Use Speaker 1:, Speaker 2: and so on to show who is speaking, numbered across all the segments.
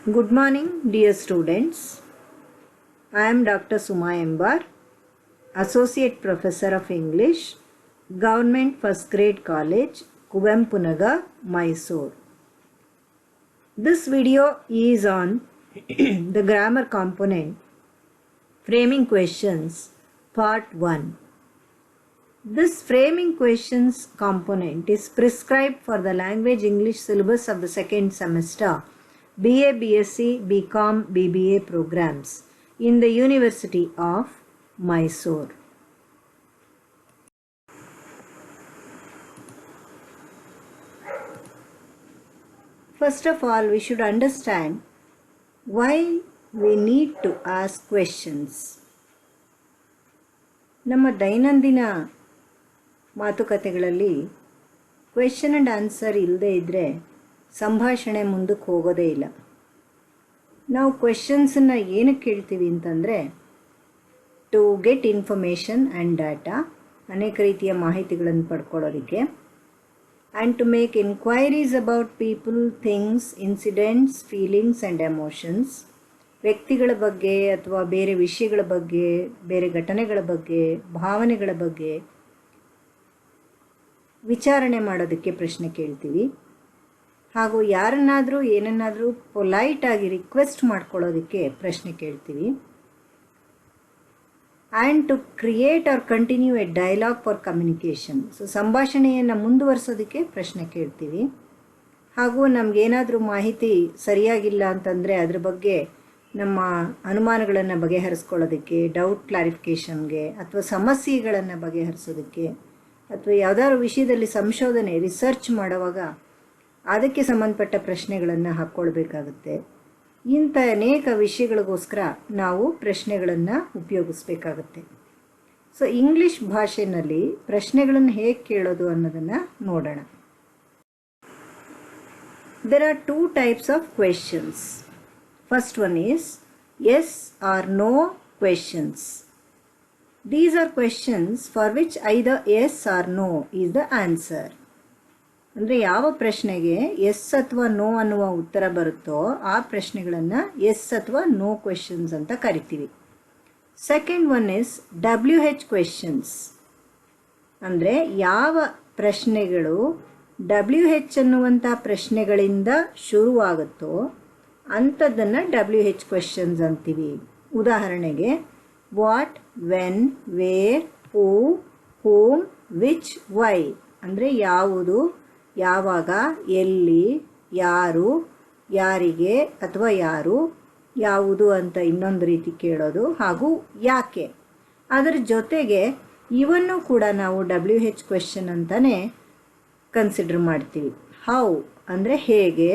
Speaker 1: Good morning, dear students. I am Dr. Suma Embar, Associate Professor of English, Government First Grade College, Kuvempu Nagar, Mysore. This video is on the grammar component, Framing Questions, Part 1. This framing questions component is prescribed for the language English syllabus of the second semester, BA, BSc, BCom, BBA programs in the University of Mysore. First of all, we should understand why we need to ask questions. ನಮ್ಮ ದೈನಂದಿನ ಮಾತುಕತೆಗಳಲ್ಲಿ question and answer ಇಲ್ಲದೆ ಇದ್ದರೆ ಸಂಭಾಷಣೆ ಮುಂದಕ್ಕೆ ಹೋಗೋದೇ ಇಲ್ಲ. ನಾವು ಕ್ವೆಶ್ಚನ್ಸನ್ನು ಏನಕ್ಕೆ ಕೇಳ್ತೀವಿ ಅಂತಂದರೆ to get information and data, ಅನೇಕ ರೀತಿಯ ಮಾಹಿತಿಗಳನ್ನು ಪಡ್ಕೊಳ್ಳೋದಕ್ಕೆ, and to make enquiries about people, things, incidents, feelings and emotions, ವ್ಯಕ್ತಿಗಳ ಬಗ್ಗೆ ಅಥವಾ ಬೇರೆ ವಿಷಯಗಳ ಬಗ್ಗೆ, ಬೇರೆ ಘಟನೆಗಳ ಬಗ್ಗೆ, ಭಾವನೆಗಳ ಬಗ್ಗೆ ವಿಚಾರಣೆ ಮಾಡೋದಕ್ಕೆ ಪ್ರಶ್ನೆ ಕೇಳ್ತೀವಿ. ಹಾಗೂ ಯಾರನ್ನಾದರೂ ಏನನ್ನಾದರೂ ಪೊಲೈಟಾಗಿ ರಿಕ್ವೆಸ್ಟ್ ಮಾಡ್ಕೊಳ್ಳೋದಕ್ಕೆ ಪ್ರಶ್ನೆ ಕೇಳ್ತೀವಿ. And to create or continue a dialogue for communication, so ಸಂಭಾಷಣೆಯನ್ನು ಮುಂದುವರಿಸೋದಕ್ಕೆ ಪ್ರಶ್ನೆ ಕೇಳ್ತೀವಿ. ಹಾಗೂ ನಮಗೇನಾದರೂ ಮಾಹಿತಿ ಸರಿಯಾಗಿಲ್ಲ ಅಂತಂದರೆ ಅದ್ರ ಬಗ್ಗೆ ನಮ್ಮ ಅನುಮಾನಗಳನ್ನು ಬಗೆಹರಿಸ್ಕೊಳ್ಳೋದಕ್ಕೆ, ಡೌಟ್ ಕ್ಲಾರಿಫಿಕೇಷನ್ಗೆ, ಅಥವಾ ಸಮಸ್ಯೆಗಳನ್ನು ಬಗೆಹರಿಸೋದಕ್ಕೆ, ಅಥವಾ ಯಾವುದಾದ್ರು ವಿಷಯದಲ್ಲಿ ಸಂಶೋಧನೆ ರಿಸರ್ಚ್ ಮಾಡುವಾಗ ಅದಕ್ಕೆ ಸಂಬಂಧಪಟ್ಟ ಪ್ರಶ್ನೆಗಳನ್ನು ಹಾಕ್ಕೊಳ್ಬೇಕಾಗುತ್ತೆ. ಇಂಥ ಅನೇಕ ವಿಷಯಗಳಿಗೋಸ್ಕರ ನಾವು ಪ್ರಶ್ನೆಗಳನ್ನು ಉಪಯೋಗಿಸ್ಬೇಕಾಗತ್ತೆ. ಸೊ ಇಂಗ್ಲೀಷ್ ಭಾಷೆಯಲ್ಲಿ ಪ್ರಶ್ನೆಗಳನ್ನು ಹೇಗೆ ಕೇಳೋದು ಅನ್ನೋದನ್ನು ನೋಡೋಣ. There are two types of questions. First one is yes or no questions. These are questions for which either yes or no is the answer. ಅಂದರೆ ಯಾವ ಪ್ರಶ್ನೆಗೆ ಎಸ್ ಅಥವಾ ನೋ ಅನ್ನುವ ಉತ್ತರ ಬರುತ್ತೋ ಆ ಪ್ರಶ್ನೆಗಳನ್ನು ಎಸ್ ಅಥವಾ ನೋ ಕ್ವೆಶನ್ಸ್ ಅಂತ ಕರಿತೀವಿ. Second one is WH questions. ಅಂದರೆ ಯಾವ ಪ್ರಶ್ನೆಗಳು WH ಅನ್ನುವಂಥ ಪ್ರಶ್ನೆಗಳಿಂದ ಶುರುವಾಗುತ್ತೋ ಅಂಥದ್ದನ್ನು WH ಕ್ವೆಶನ್ಸ್ ಅಂತೀವಿ. ಉದಾಹರಣೆಗೆ what, when, where, who, whom, which, why. ಅಂದರೆ ಯಾವುದು, ಯಾವಾಗ, ಎಲ್ಲಿ, ಯಾರು, ಯಾರಿಗೆ ಅಥವಾ ಯಾರು, ಯಾವುದು ಅಂತ ಇನ್ನೊಂದು ರೀತಿ ಕೇಳೋದು, ಹಾಗೂ ಯಾಕೆ. ಅದರ ಜೊತೆಗೆ ಇವನ್ನು ಕೂಡ ನಾವು WH ಕ್ವೆಶನ್ ಅಂತಲೇ ಕನ್ಸಿಡರ್ ಮಾಡ್ತೀವಿ. ಹೌ ಅಂದರೆ ಹೇಗೆ,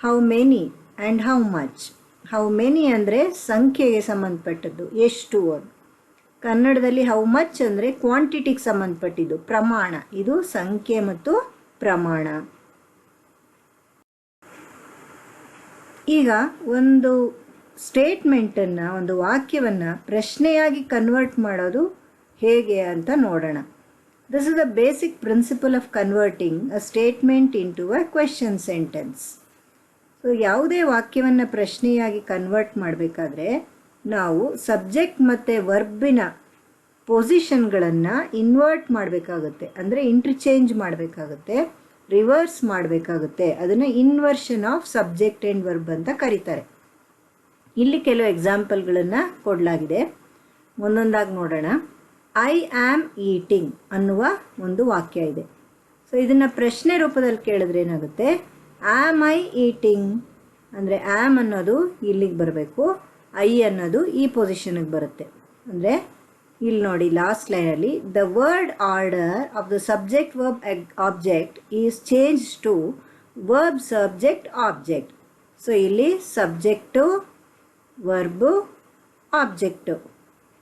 Speaker 1: how many and how much. How many ಅಂದರೆ ಸಂಖ್ಯೆಗೆ ಸಂಬಂಧಪಟ್ಟದ್ದು, ಎಷ್ಟು. ಕನ್ನಡದಲ್ಲಿ ಹೌ ಮಚ್ ಅಂದರೆ ಕ್ವಾಂಟಿಟಿಗೆ ಸಂಬಂಧಪಟ್ಟಿದ್ದು, ಪ್ರಮಾಣ. ಇದು ಸಂಖ್ಯೆ ಮತ್ತು ಪ್ರಮಾಣ. ಈಗ ಒಂದು ಸ್ಟೇಟ್ಮೆಂಟನ್ನು, ಒಂದು ವಾಕ್ಯವನ್ನು ಪ್ರಶ್ನೆಯಾಗಿ ಕನ್ವರ್ಟ್ ಮಾಡೋದು ಹೇಗೆ ಅಂತ ನೋಡೋಣ. This is the basic principle of converting a statement into a question sentence. So ಯಾವುದೇ ವಾಕ್ಯವನ್ನು ಪ್ರಶ್ನೆಯಾಗಿ ಕನ್ವರ್ಟ್ ಮಾಡಬೇಕಾದ್ರೆ ನಾವು ಸಬ್ಜೆಕ್ಟ್ ಮತ್ತು ವರ್ಬಿನ ಪೊಸಿಷನ್ಗಳನ್ನು ಇನ್ವರ್ಟ್ ಮಾಡಬೇಕಾಗುತ್ತೆ, ಅಂದರೆ ಇಂಟರ್ಚೇಂಜ್ ಮಾಡಬೇಕಾಗುತ್ತೆ, ರಿವರ್ಸ್ ಮಾಡಬೇಕಾಗುತ್ತೆ. ಅದನ್ನು inversion of subject and verb ಅಂತ ಕರೀತಾರೆ. ಇಲ್ಲಿ ಕೆಲವು ಎಕ್ಸಾಂಪಲ್ಗಳನ್ನು ಕೊಡಲಾಗಿದೆ, ಒಂದೊಂದಾಗಿ ನೋಡೋಣ. ಐ ಆಮ್ ಈಟಿಂಗ್ ಅನ್ನುವ ಒಂದು ವಾಕ್ಯ ಇದೆ. ಸೊ ಇದನ್ನು ಪ್ರಶ್ನೆ ರೂಪದಲ್ಲಿ ಕೇಳಿದ್ರೆ ಏನಾಗುತ್ತೆ, ಆಮ್ ಐ ಈಟಿಂಗ್ ಅಂದರೆ ಆಮ್ ಅನ್ನೋದು ಇಲ್ಲಿಗೆ ಬರಬೇಕು, ಐ ಅನ್ನೋದು ಈ ಪೊಸಿಷನ್ಗೆ ಬರುತ್ತೆ. ಅಂದರೆ ಇಲ್ಲಿ ನೋಡಿ ಲಾಸ್ಟ್ ಲೈನಲ್ಲಿ the word order of the subject verb object is change to verb subject object. So ಇಲ್ಲಿ ಸಬ್ಜೆಕ್ಟು, ವರ್ಬು, ಆಬ್ಜೆಕ್ಟು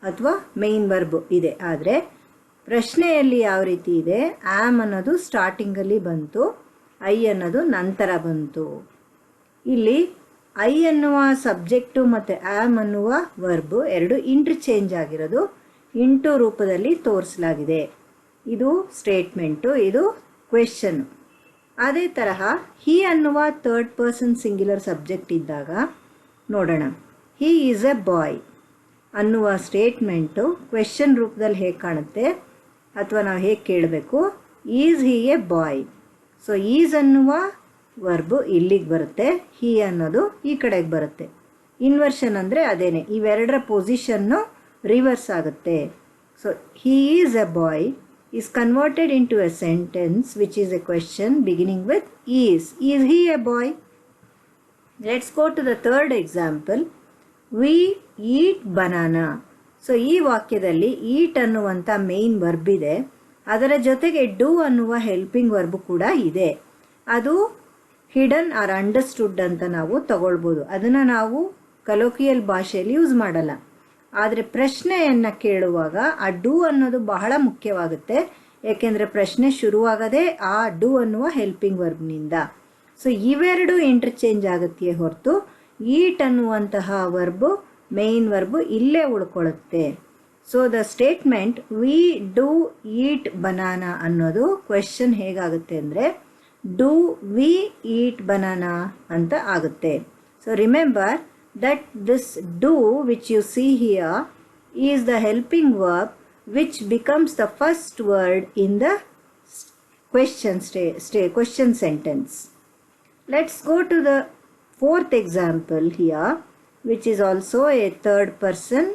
Speaker 1: ಅಥವಾ ಮೇನ್ ವರ್ಬು ಇದೆ. ಆದರೆ ಪ್ರಶ್ನೆಯಲ್ಲಿ ಯಾವ ರೀತಿ ಇದೆ, ಆಮ್ ಅನ್ನೋದು ಸ್ಟಾರ್ಟಿಂಗಲ್ಲಿ ಬಂತು, ಐ ಅನ್ನೋದು ನಂತರ ಬಂತು. ಇಲ್ಲಿ ಐ ಅನ್ನುವ ಸಬ್ಜೆಕ್ಟು ಮತ್ತು ಆಮ್ ಅನ್ನುವ ವರ್ಬು ಎರಡು ಇಂಟರ್ಚೇಂಜ್ ಆಗಿರೋದು ಇಂಟು ರೂಪದಲ್ಲಿ ತೋರಿಸಲಾಗಿದೆ. ಇದು ಸ್ಟೇಟ್ಮೆಂಟು, ಇದು ಕ್ವೆಶ್ಚನ್ನು. ಅದೇ ತರಹ ಹಿ ಅನ್ನುವ ಥರ್ಡ್ ಪರ್ಸನ್ ಸಿಂಗ್ಯುಲರ್ ಸಬ್ಜೆಕ್ಟ್ ಇದ್ದಾಗ ನೋಡೋಣ. ಹಿ ಈಸ್ ಎ ಬಾಯ್ ಅನ್ನುವ ಸ್ಟೇಟ್ಮೆಂಟು ಕ್ವೆಶ್ಚನ್ ರೂಪದಲ್ಲಿ ಹೇಗೆ ಕಾಣುತ್ತೆ ಅಥವಾ ನಾವು ಹೇಗೆ ಕೇಳಬೇಕು, is he a boy. So is ಅನ್ನುವ ವರ್ಬು ಇಲ್ಲಿಗೆ ಬರುತ್ತೆ, ಹಿ ಅನ್ನೋದು ಈ ಕಡೆಗೆ ಬರುತ್ತೆ. ಇನ್ವರ್ಷನ್ ಅಂದರೆ ಅದೇನೆ, ಇವೆರಡರ ಪೊಸಿಷನ್ನು ರಿವರ್ಸ್ ಆಗುತ್ತೆ. So he is a boy is converted into a sentence which is a question beginning with is. Is he a boy? Let's go to the third example. We eat banana. So ಈ ವಾಕ್ಯದಲ್ಲಿ ಈಟ್ ಅನ್ನುವಂಥ main verb ಇದೆ, ಅದರ ಜೊತೆಗೆ do ಅನ್ನುವ helping verb ಕೂಡ ಇದೆ. ಅದು ಹಿಡನ್ ಆರ್ ಅಂಡರ್ಸ್ಟುಡ್ ಅಂತ ನಾವು ತಗೊಳ್ಬೋದು. ಅದನ್ನು ನಾವು ಕಲೋಕಿಯಲ್ ಭಾಷೆಯಲ್ಲಿ ಯೂಸ್ ಮಾಡಲ್ಲ. ಆದರೆ ಪ್ರಶ್ನೆಯನ್ನು ಕೇಳುವಾಗ ಆ ಡೂ ಅನ್ನೋದು ಬಹಳ ಮುಖ್ಯವಾಗುತ್ತೆ, ಏಕೆಂದರೆ ಪ್ರಶ್ನೆ ಶುರುವಾಗದೆ ಆ ಡೂ ಅನ್ನುವ ಹೆಲ್ಪಿಂಗ್ ವರ್ಬ್ನಿಂದ. ಸೊ ಇವೆರಡು ಇಂಟರ್ಚೇಂಜ್ ಆಗುತ್ತೆ ಹೊರತು ಈಟ್ ಅನ್ನುವಂತಹ ವರ್ಬು ಮೇನ್ ವರ್ಬು ಇಲ್ಲೇ ಉಳ್ಕೊಳ್ಳುತ್ತೆ. So the statement we do eat banana ಅನ್ನೋದು ಕ್ವೆಶ್ಚನ್ ಹೇಗಾಗುತ್ತೆ ಅಂದರೆ ಡೂ ವಿ ಈಟ್ ಬನಾನಾ ಅಂತ ಆಗುತ್ತೆ. So remember that this do which you see here is the helping verb which becomes the first word in the question sentence. Let's go to the fourth example here, which is also a third person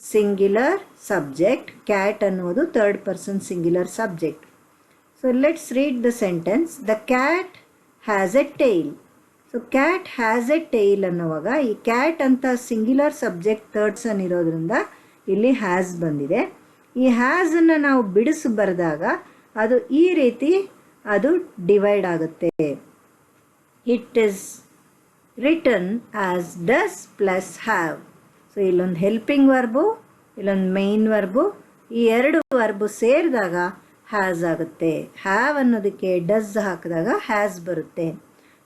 Speaker 1: singular subject. Cat ಅನ್ನೋದು third person singular subject. So let's read the sentence. The cat has a tail. So cat has a tail ಅನ್ನುವಾಗ ಈ cat ಅಂತ singular subject third person ಇರೋದ್ರಿಂದ ಇಲ್ಲಿ has ಬಂದಿದೆ. ಈ ಹ್ಯಾಸನ್ನು ನಾವು ಬಿಡಿಸಿ ಬರೆದಾಗ ಅದು ಈ ರೀತಿ ಅದು ಡಿವೈಡ್ ಆಗುತ್ತೆ. It is written as does plus have. So ಇಲ್ಲೊಂದು ಹೆಲ್ಪಿಂಗ್ ವರ್ಬು, ಇಲ್ಲೊಂದು ಮೇನ್ ವರ್ಬು, ಈ ಎರಡು ವರ್ಬು ಸೇರಿದಾಗ ಹ್ಯಾಸ್ ಆಗುತ್ತೆ. ಹ್ಯಾವ್ ಅನ್ನೋದಕ್ಕೆ ಡಸ್ ಹಾಕಿದಾಗ ಹ್ಯಾಸ್ ಬರುತ್ತೆ.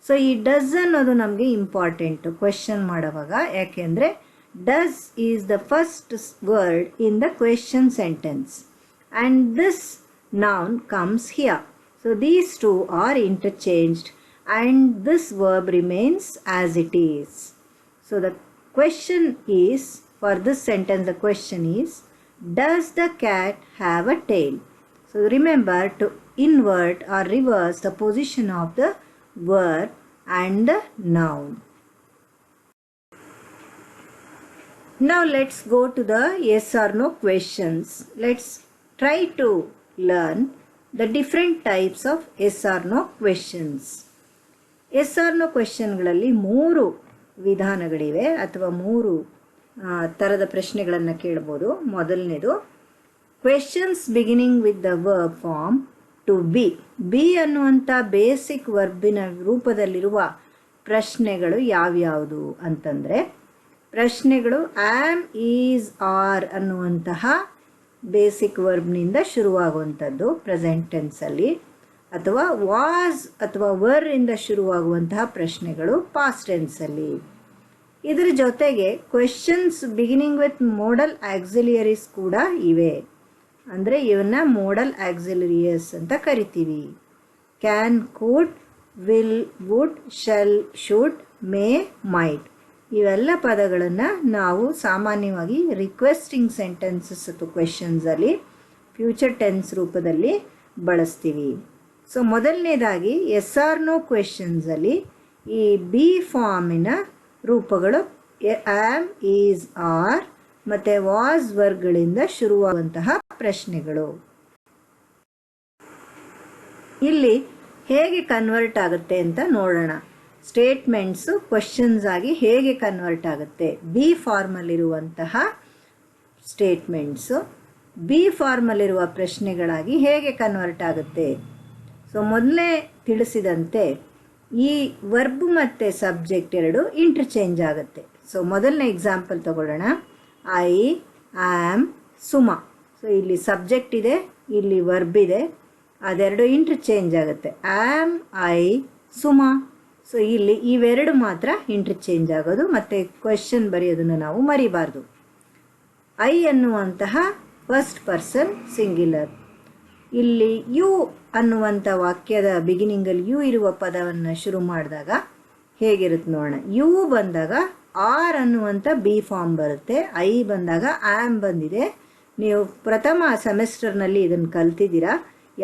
Speaker 1: ಸೊ ಈ ಡಸ್ ಅನ್ನೋದು ನಮಗೆ ಇಂಪಾರ್ಟೆಂಟು ಕ್ವೆಶ್ಚನ್ ಮಾಡುವಾಗ, ಯಾಕೆಂದರೆ does is the first word in the question sentence and this noun comes here. So these two are interchanged and this verb remains as it is. So the question is, for this sentence the question is, does the cat have a tail? So remember to invert or reverse the position of the verb and the noun. Now let's go to the yes or no questions. Let's try to learn the different types of yes or no questions. Yes or no questionಗಳಲ್ಲಿ 3 ವಿಧಾನಗಳಿವೆ ಅಥವಾ 3 ಥರದ ಪ್ರಶ್ನೆಗಳನ್ನು ಕೇಳಬಹುದು. ಮೊದಲನೇದು questions beginning with the verb form to be. Be ಅನ್ನುವಂಥ basic ವರ್ಬಿನ ರೂಪದಲ್ಲಿರುವ ಪ್ರಶ್ನೆಗಳು ಯಾವ್ಯಾವುದು ಅಂತಂದರೆ, ಪ್ರಶ್ನೆಗಳು ಆಮ್, ಈಸ್, ಆರ್ ಅನ್ನುವಂತಹ ಬೇಸಿಕ್ ವರ್ಬ್ನಿಂದ ಶುರುವಾಗುವಂಥದ್ದು ಪ್ರೆಸೆಂಟ್ ಟೆನ್ಸಲ್ಲಿ, ಅಥವಾ ವಾಸ್ ಅಥವಾ ವರ್ ಇಂದ ಶುರುವಾಗುವಂತಹ ಪ್ರಶ್ನೆಗಳು ಪಾಸ್ಟ್ ಟೆನ್ಸಲ್ಲಿ. ಇದರ ಜೊತೆಗೆ questions beginning with modal auxiliaries ಕೂಡ ಇವೆ. ಅಂದರೆ ಇವನ್ನ ಮೋಡಲ್ ಆಕ್ಸಿಲರಿಯಸ್ ಅಂತ ಕರಿತೀವಿ. Can, could, will, would, shall, should, may, might ಇವೆಲ್ಲ ಪದಗಳನ್ನು ನಾವು ಸಾಮಾನ್ಯವಾಗಿ ರಿಕ್ವೆಸ್ಟಿಂಗ್ ಸೆಂಟೆನ್ಸಸ್ ಅಥವಾ ಕ್ವೆಶನ್ಸಲ್ಲಿ ಫ್ಯೂಚರ್ ಟೆನ್ಸ್ ರೂಪದಲ್ಲಿ ಬಳಸ್ತೀವಿ. ಸೊ ಮೊದಲನೇದಾಗಿ ಎಸ್ ಆರ್ ನೋ ಕ್ವೆಶನ್ಸಲ್ಲಿ ಈ ಬಿ ಫಾರ್ಮಿನ ರೂಪಗಳು ಆಮ್, ಈಸ್, ಆರ್ ಮತ್ತು ವಾಸ್ ವರ್ಗಳಿಂದ ಶುರುವಾಗುವಂತಹ ಪ್ರಶ್ನೆಗಳು. ಇಲ್ಲಿ ಹೇಗೆ ಕನ್ವರ್ಟ್ ಆಗುತ್ತೆ ಅಂತ ನೋಡೋಣ. ಸ್ಟೇಟ್ಮೆಂಟ್ಸು ಕ್ವಶನ್ಸ್ ಆಗಿ ಹೇಗೆ ಕನ್ವರ್ಟ್ ಆಗುತ್ತೆ. ಬಿ ಫಾರ್ಮಲ್ಲಿರುವಂತಹ ಸ್ಟೇಟ್ಮೆಂಟ್ಸು ಬಿ ಫಾರ್ಮಲ್ಲಿರುವ ಪ್ರಶ್ನೆಗಳಾಗಿ ಹೇಗೆ ಕನ್ವರ್ಟ್ ಆಗುತ್ತೆ. ಸೊ ಮೊದಲೇ ತಿಳಿಸಿದಂತೆ ಈ ವರ್ಬ್ ಮತ್ತು ಸಬ್ಜೆಕ್ಟ್ ಎರಡು ಇಂಟರ್ಚೇಂಜ್ ಆಗುತ್ತೆ. ಸೊ ಮೊದಲನೇ ಎಕ್ಸಾಂಪಲ್ ತಗೊಳ್ಳೋಣ. I am Suma. ಸೊ ಇಲ್ಲಿ ಸಬ್ಜೆಕ್ಟ್ ಇದೆ, ಇಲ್ಲಿ ವರ್ಬ್ ಇದೆ, ಅದೆರಡು ಇಂಟರ್ಚೇಂಜ್ ಆಗುತ್ತೆ. Am, I, Suma. ಸೊ ಇಲ್ಲಿ ಇವೆರಡು ಮಾತ್ರ ಇಂಟರ್ಚೇಂಜ್ ಆಗೋದು, ಮತ್ತು ಕ್ವೆಶ್ಚನ್ ಬರೆಯೋದನ್ನು ನಾವು ಮರಿಬಾರ್ದು. ಐ ಅನ್ನುವಂತಹ ಫಸ್ಟ್ ಪರ್ಸನ್ ಸಿಂಗ್ಯುಲರ್, ಇಲ್ಲಿ ಯು ಅನ್ನುವಂಥ ವಾಕ್ಯದ ಬಿಗಿನಿಂಗಲ್ಲಿ ಯು ಇರುವ ಪದವನ್ನು ಶುರು ಮಾಡಿದಾಗ ಹೇಗಿರುತ್ತೆ ನೋಡೋಣ. ಯು ಬಂದಾಗ ಆರ್ ಅನ್ನುವಂಥ ಬಿ ಫಾರ್ಮ್ ಬರುತ್ತೆ, ಐ ಬಂದಾಗ ಆ್ಯಮ್ ಬಂದಿದೆ. ನೀವು ಪ್ರಥಮ ಸೆಮಿಸ್ಟರ್ನಲ್ಲಿ ಇದನ್ನು ಕಲ್ತಿದ್ದೀರಾ,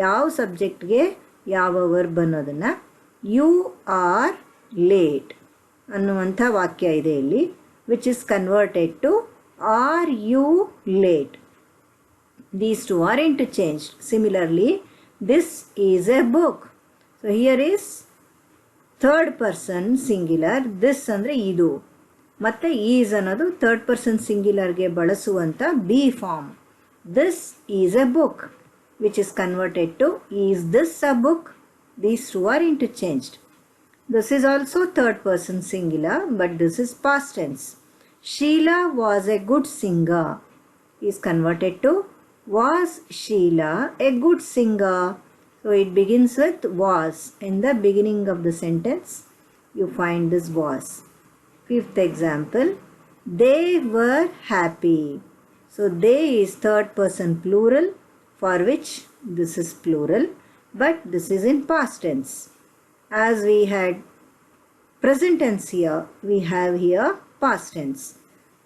Speaker 1: ಯಾವ ಸಬ್ಜೆಕ್ಟ್ಗೆ ಯಾವ ವರ್ಬ್ ಅನ್ನೋದನ್ನು. ಯು ಆರ್ ಲೇಟ್ ಅನ್ನುವಂಥ ವಾಕ್ಯ ಇದೆ ಇಲ್ಲಿ, which is converted to are you late. These two are interchanged. Similarly, this is a book. So here is third person singular. This ಅಂದರೆ ಇದು. ಮತ್ತು ಈಸ್ ಅನ್ನೋದು ಥರ್ಡ್ ಪರ್ಸನ್ ಸಿಂಗ್ಯುಲರ್ಗೆ ಬಳಸುವಂಥ be form. This is a book, which is converted to is this a book. These two are interchanged. This is also third person singular, but this is past tense. Sheila was a good singer is converted to was Sheila a good singer. So it begins with was. In the beginning of the sentence you find this was. Fifth example, they were happy. So they is third person plural, for which this is plural, but this is in past tense. As we had present tense here, we have here past tense,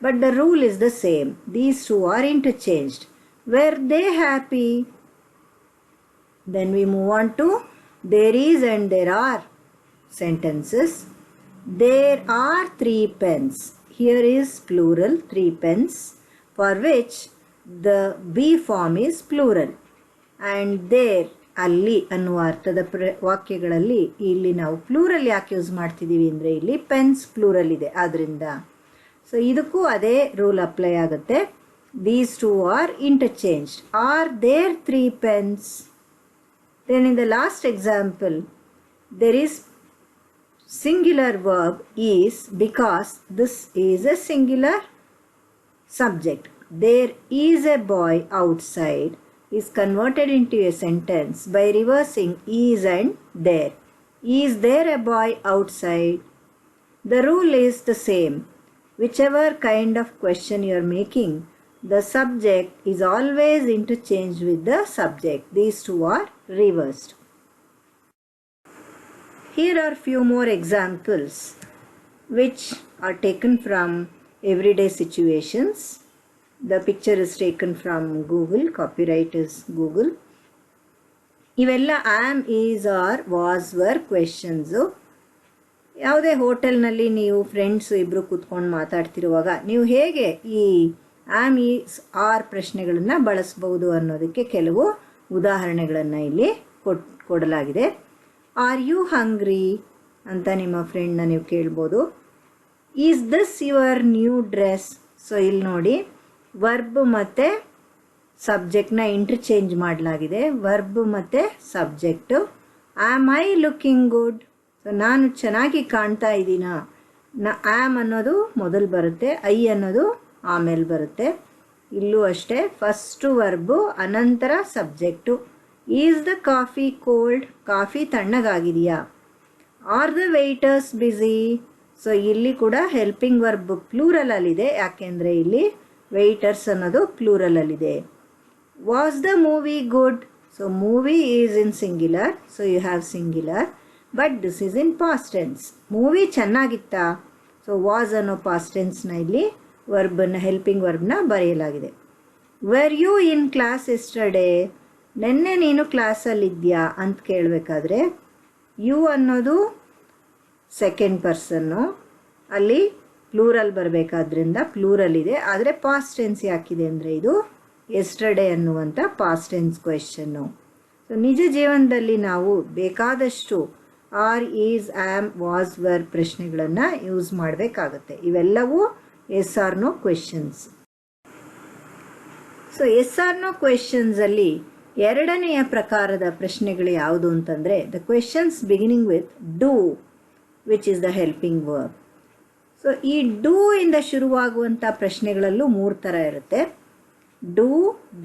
Speaker 1: but the rule is the same. These two are interchanged. Were they happy? Then we move on to there is and there are sentences. There are 3 pens. Here is plural 3 pens, for which the be form is plural. And there ಅಲ್ಲಿ ಅನ್ನುವ ಅರ್ಥದ ವಾಕ್ಯಗಳಲ್ಲಿ ಇಲ್ಲಿ ನಾವು plural ಯಾಕೆ use ಮಾಡ್ತಿದ್ದೀವಿ ಅಂದರೆ ಇಲ್ಲಿ pens plural ಇದೆ ಆದ್ದರಿಂದ. ಸೊ ಇದಕ್ಕೂ ಅದೇ ರೂಲ್ ಅಪ್ಲೈ ಆಗುತ್ತೆ. These two are interchanged. Are there 3 pens? Then in the last example, there is singular verb is because this is a singular subject. There is a boy outside is converted into a sentence by reversing is and there. Is there a boy outside? The rule is the same. Whichever kind of question you are making, the subject is always interchanged with the subject. These two are reversed. Here are few more examples which are taken from everyday situations. The picture is taken from Google. Copyright is Google. ಇವೆಲ್ಲ am, is, are, was, were questions. ಯಾವುದೇ ಹೋಟೆಲ್ನಲ್ಲಿ ನೀವು friends ಇಬ್ಬರು ಕೂತ್ಕೊಂಡು ಮಾತಾಡ್ತಿರುವಾಗ ನೀವು ಹೇಗೆ ಈ am, is, R ಪ್ರಶ್ನೆಗಳನ್ನು ಬಳಸ್ಬೋದು ಅನ್ನೋದಕ್ಕೆ ಕೆಲವು ಉದಾಹರಣೆಗಳನ್ನು ಇಲ್ಲಿ ಕೊಡಲಾಗಿದೆ. ಆರ್ ಯು ಹಂಗ್ರಿ ಅಂತ ನಿಮ್ಮ ಫ್ರೆಂಡ್ನ ನೀವು ಕೇಳ್ಬೋದು. Is this your new dress? So ಇಲ್ಲಿ ನೋಡಿ, ವರ್ಬ್ ಮತ್ತು ಸಬ್ಜೆಕ್ಟ್ನ ಇಂಟರ್ಚೇಂಜ್ ಮಾಡಲಾಗಿದೆ. ವರ್ಬ್ ಮತ್ತು subject. Am I looking good? So ನಾನು ಚೆನ್ನಾಗಿ ಕಾಣ್ತಾ ಇದ್ದೀನಾ? ಆಮ್ ಅನ್ನೋದು ಮೊದಲು ಬರುತ್ತೆ, ಐ ಅನ್ನೋದು ಆಮೇಲೆ ಬರುತ್ತೆ. ಇಲ್ಲೂ ಅಷ್ಟೇ, ಫಸ್ಟು ವರ್ಬು ಅನಂತರ subject. Is the coffee cold? Coffee ತಣ್ಣಗಾಗಿದೆಯಾ? Are the waiters busy? So ಇಲ್ಲಿ ಕೂಡ ಹೆಲ್ಪಿಂಗ್ ವರ್ಬ್ ಪ್ಲೂರಲಲ್ಲಿದೆ, ಯಾಕೆಂದರೆ ಇಲ್ಲಿ ವೇಟರ್ಸ್ ಅನ್ನೋದು ಪ್ಲೂರಲಲ್ಲಿದೆ. Was the movie good? So movie is in singular, so you have singular, but this is in past tense. Movie ಚೆನ್ನಾಗಿತ್ತಾ? So was ಅನ್ನೋ ಪಾಸ್ಟ್ ಟೆನ್ಸ್ನ ಇಲ್ಲಿ ವರ್ಬನ್ನು, ಹೆಲ್ಪಿಂಗ್ ವರ್ಬ್ನ ಬರೆಯಲಾಗಿದೆ. Were you in class yesterday? ನೆನ್ನೆ ನೀನು ಕ್ಲಾಸಲ್ಲಿದ್ಯಾ ಅಂತ ಕೇಳಬೇಕಾದ್ರೆ ಯು ಅನ್ನೋದು ಸೆಕೆಂಡ್ ಪರ್ಸನ್ನು, ಅಲ್ಲಿ ಪ್ಲೂರಲ್ ಬರಬೇಕಾದ್ರಿಂದ ಪ್ಲೂರಲ್ ಇದೆ. ಆದರೆ ಪಾಸ್ಟ್ ಟೆನ್ಸ್ ಯಾಕಿದೆ ಅಂದರೆ ಇದು ಎಸ್ಟರ್ಡೇ ಅನ್ನುವಂಥ ಪಾಸ್ಟ್ ಟೆನ್ಸ್ ಕ್ವೆಶನ್ನು. ಸೊ ನಿಜ ಜೀವನದಲ್ಲಿ ನಾವು ಬೇಕಾದಷ್ಟು are, is, am, was, were ಪ್ರಶ್ನೆಗಳನ್ನು ಯೂಸ್ ಮಾಡಬೇಕಾಗುತ್ತೆ. ಇವೆಲ್ಲವೂ ಎಸ್ ಆರ್ ನೋ ಕ್ವೆಶನ್ಸ್. ಸೊ ಎಸ್ ಆರ್ ನೋ ಕ್ವೆಶನ್ಸಲ್ಲಿ ಎರಡನೆಯ ಪ್ರಕಾರದ ಪ್ರಶ್ನೆಗಳು ಯಾವುದು ಅಂತಂದರೆ the questions beginning with do, which is the helping verb. So ಈ ಡೂ ಇಂದ ಶುರುವಾಗುವಂಥ ಪ್ರಶ್ನೆಗಳಲ್ಲೂ 3 ಥರ ಇರುತ್ತೆ. ಡೂ,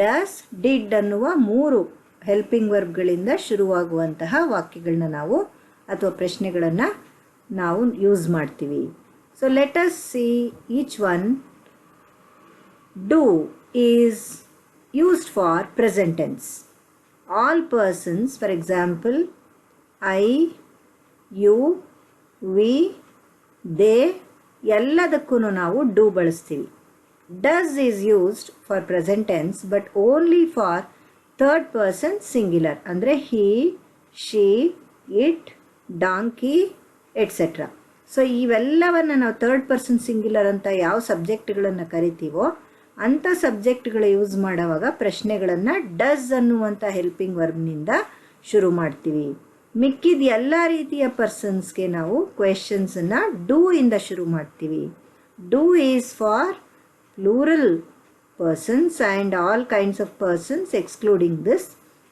Speaker 1: ಡಸ್, ಡಿಡ್ ಅನ್ನುವ 3 ಹೆಲ್ಪಿಂಗ್ ವರ್ಬ್ಗಳಿಂದ ಶುರುವಾಗುವಂತಹ ವಾಕ್ಯಗಳನ್ನ ನಾವು ಅಥವಾ ಪ್ರಶ್ನೆಗಳನ್ನು ನಾವು ಯೂಸ್ ಮಾಡ್ತೀವಿ. So let us see each one. Do is used for present tense. All persons, for example I, you, we, they ಎಲ್ಲದಕ್ಕೂ ನಾವು ಡೂ ಬಳಸ್ತೀವಿ. Does is used for present tense but only for third person singular, ಅಂದರೆ he, she, it, donkey etcetera. So ಇವೆಲ್ಲವನ್ನು ನಾವು third person singular ಅಂತ ಯಾವ ಸಬ್ಜೆಕ್ಟ್ಗಳನ್ನು ಕರಿತೀವೋ ಅಂಥ ಸಬ್ಜೆಕ್ಟ್ಗಳು use ಮಾಡುವಾಗ ಪ್ರಶ್ನೆಗಳನ್ನು ಡಸ್ ಅನ್ನುವಂಥ ಹೆಲ್ಪಿಂಗ್ ವರ್ಬ್ನಿಂದ ಶುರು ಮಾಡ್ತೀವಿ. ಮಿಕ್ಕಿದ ಎಲ್ಲ ರೀತಿಯ ಪರ್ಸನ್ಸ್ಗೆ ನಾವು ಕ್ವೆಶನ್ಸನ್ನು ಡೂ ಇಂದ ಶುರು ಮಾಡ್ತೀವಿ. Do is for plural persons and all kinds of persons excluding this,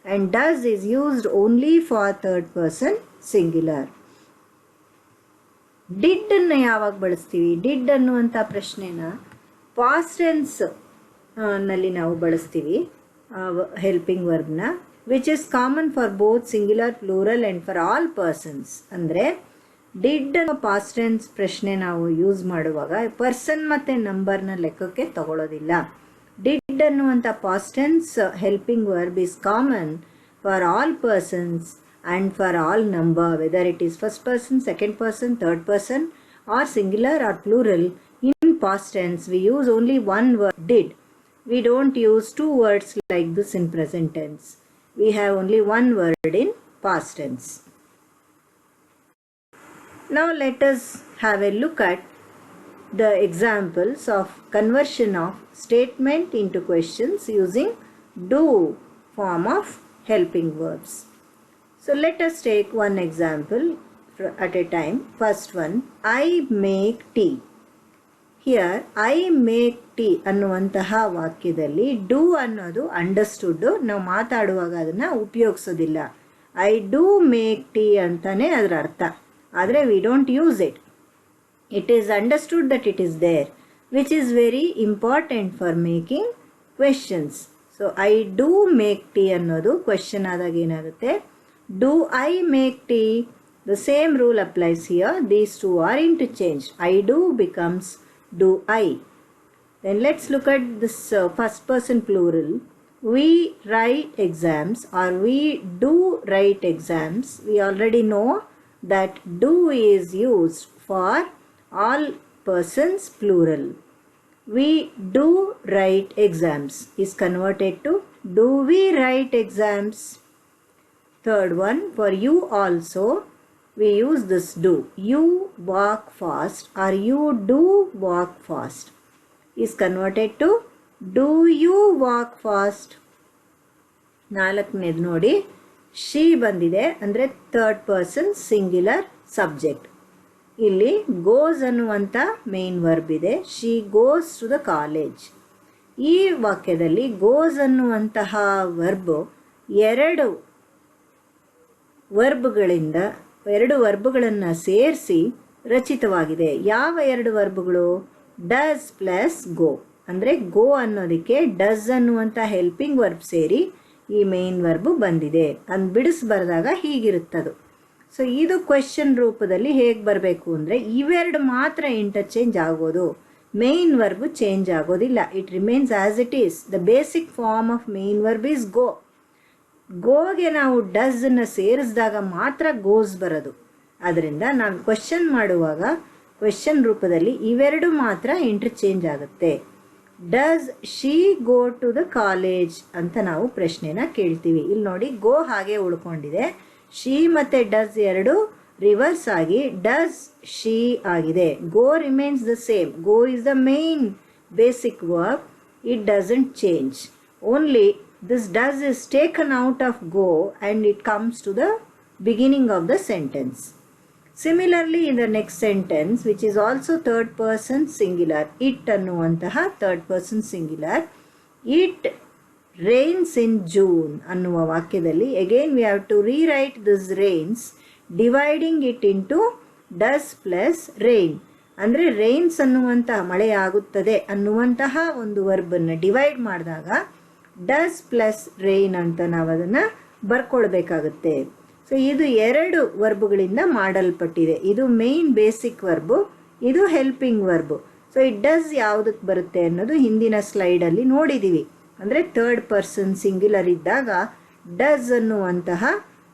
Speaker 1: and does is used only for third person singular. did ಅನ್ನು ಯಾವಾಗ ಬಳಸ್ತೀವಿ? ಡಿಡ್ ಅನ್ನುವಂಥ ಪ್ರಶ್ನೆನ ಪಾಸ್ಟ್ ಟೆನ್ಸ್ ನಲ್ಲಿ ನಾವು ಬಳಸ್ತೀವಿ ಹೆಲ್ಪಿಂಗ್ ವರ್ಬ್ನ, which is common for both singular, plural and for all persons. ಅಂದರೆ ಡಿಡ್ ಅನ್ನೋ ಪಾಸ್ಟ್ ಟೆನ್ಸ್ ಪ್ರಶ್ನೆ ನಾವು ಯೂಸ್ ಮಾಡುವಾಗ ಪರ್ಸನ್ ಮತ್ತು ನಂಬರ್ನ ಲೆಕ್ಕಕ್ಕೆ ತಗೊಳ್ಳೋದಿಲ್ಲ. ಡಿಡ್ ಅನ್ನುವಂಥ past tense helping verb is common for all persons and for all number, whether it is first person, second person, third person or singular or plural. In past tense we use only one word, did. We don't use two words like this in present tense. We have only one word in past tense. Now let us have a look at the examples of conversion of statement into questions using do form of helping verbs. So let us take one example at a time. First one, I make tea. Here I make tea ಅನ್ನುವಂತಹ ವಾಕ್ಯದಲ್ಲಿ do ಅನ್ನೋದು understood, ನಾವು ಮಾತಾಡುವಾಗ ಅದನ್ನು ಉಪಯೋಗಿಸೋದಿಲ್ಲ. I do make tea ಅಂತಾನೆ ಅದರ ಅರ್ಥ, ಆದರೆ we don't use it. It is understood that it is there, which is very important for making questions. So I do make tea ಅನ್ನೋದು ಕ್ವೆಶ್ಚನ್ ಆದಾಗ ಏನಾಗುತ್ತೆ? Do I make tea? The same rule applies here. These two are interchanged. I do becomes do I. Then let's look at this first person plural. We write exams or we do write exams. We already know that do is used for all persons plural. We do write exams is converted to do we write exams. Third one, for you also we use this do. You walk fast or you do walk fast is converted to do you walk fast. ನಾಲ್ಕನೇದು ನೋಡಿ, she ಬಂದಿದೆ ಅಂದರೆ third person singular subject. ಇಲ್ಲಿ goes ಅನ್ನುವಂಥ main verb ಇದೆ. She goes to the college. ಈ ವಾಕ್ಯದಲ್ಲಿ goes ಅನ್ನುವಂತಹ ವರ್ಬ್ ಎರಡು ವರ್ಬ್ಗಳನ್ನು ಸೇರಿಸಿ ರಚಿತವಾಗಿದೆ. ಯಾವ ಎರಡು ವರ್ಬ್ಗಳು? ಡಸ್ ಪ್ಲಸ್ ಗೋ. ಅಂದರೆ ಗೋ ಅನ್ನೋದಕ್ಕೆ ಡಸ್ ಅನ್ನುವಂಥ ಹೆಲ್ಪಿಂಗ್ ವರ್ಬ್ ಸೇರಿ ಈ ಮೇನ್ ವರ್ಬ್ ಬಂದಿದೆ. ಅದನ್ನು ಬಿಡಿಸ್ಬಾರ್ದಾಗ ಹೀಗಿರುತ್ತದು. ಸೊ ಇದು ಕ್ವೆಶ್ಚನ್ ರೂಪದಲ್ಲಿ ಹೇಗೆ ಬರಬೇಕು ಅಂದರೆ ಇವೆರಡು ಮಾತ್ರ ಇಂಟರ್ಚೇಂಜ್ ಆಗೋದು, ಮೇನ್ ವರ್ಬ್ ಚೇಂಜ್ ಆಗೋದಿಲ್ಲ. It remains as it is. The basic form of main verb is go. ಗೋಗೆ ನಾವು ಡಸ್ನ ಸೇರಿಸಿದಾಗ ಮಾತ್ರ ಗೋಸ್ ಬರೋದು. ಅದರಿಂದ ನಾವು ಕ್ವೆಶ್ಚನ್ ಮಾಡುವಾಗ ಕ್ವೆಶ್ಚನ್ ರೂಪದಲ್ಲಿ ಇವೆರಡು ಮಾತ್ರ ಇಂಟರ್ಚೇಂಜ್ ಆಗುತ್ತೆ. Does she go to the college ಅಂತ ನಾವು ಪ್ರಶ್ನೆನ ಕೇಳ್ತೀವಿ. ಇಲ್ಲಿ ನೋಡಿ, ಗೋ ಹಾಗೆ ಉಳ್ಕೊಂಡಿದೆ, ಶಿ ಮತ್ತು ಡಸ್ ಎರಡು ರಿವರ್ಸ್ ಆಗಿ ಡಸ್ ಶಿ ಆಗಿದೆ. Go remains the same. Go is the main basic verb. It doesn't change. Only this does is taken out of go and it comes to the beginning of the sentence. Similarly, in the next sentence, which is also third person singular, it ಅನ್ನುವಂತಹ third person singular, it rains in June ಅನ್ನುವ ವಾಕ್ಯದಲ್ಲಿ again we have to rewrite this rains, dividing it into does plus rain. ಅಂದರೆ Reigns ಅನ್ನುವಂತಹ ಮಳೆ ಆಗುತ್ತದೆ ಅನ್ನುವಂತಹ ಒಂದು ವರ್ಬನ್ನು divide ಮಾಡಿದಾಗ ಡಸ್ ಪ್ಲಸ್ ರೈನ್ ಅಂತ ನಾವು ಅದನ್ನು ಬರ್ಕೊಳ್ಬೇಕಾಗುತ್ತೆ. ಸೊ ಇದು ಎರಡು ವರ್ಬ್ಗಳಿಂದ ಮಾಡಲ್ಪಟ್ಟಿದೆ. ಇದು ಮೇನ್ ಬೇಸಿಕ್ ವರ್ಬು, ಇದು helping verb. So it does ಯಾವುದಕ್ಕೆ ಬರುತ್ತೆ ಅನ್ನೋದು ಹಿಂದಿನ ಸ್ಲೈಡಲ್ಲಿ ನೋಡಿದ್ದೀವಿ. ಅಂದರೆ ಥರ್ಡ್ ಪರ್ಸನ್ ಸಿಂಗ್ಯುಲರ್ ಇದ್ದಾಗ ಡಸ್ ಅನ್ನುವಂತಹ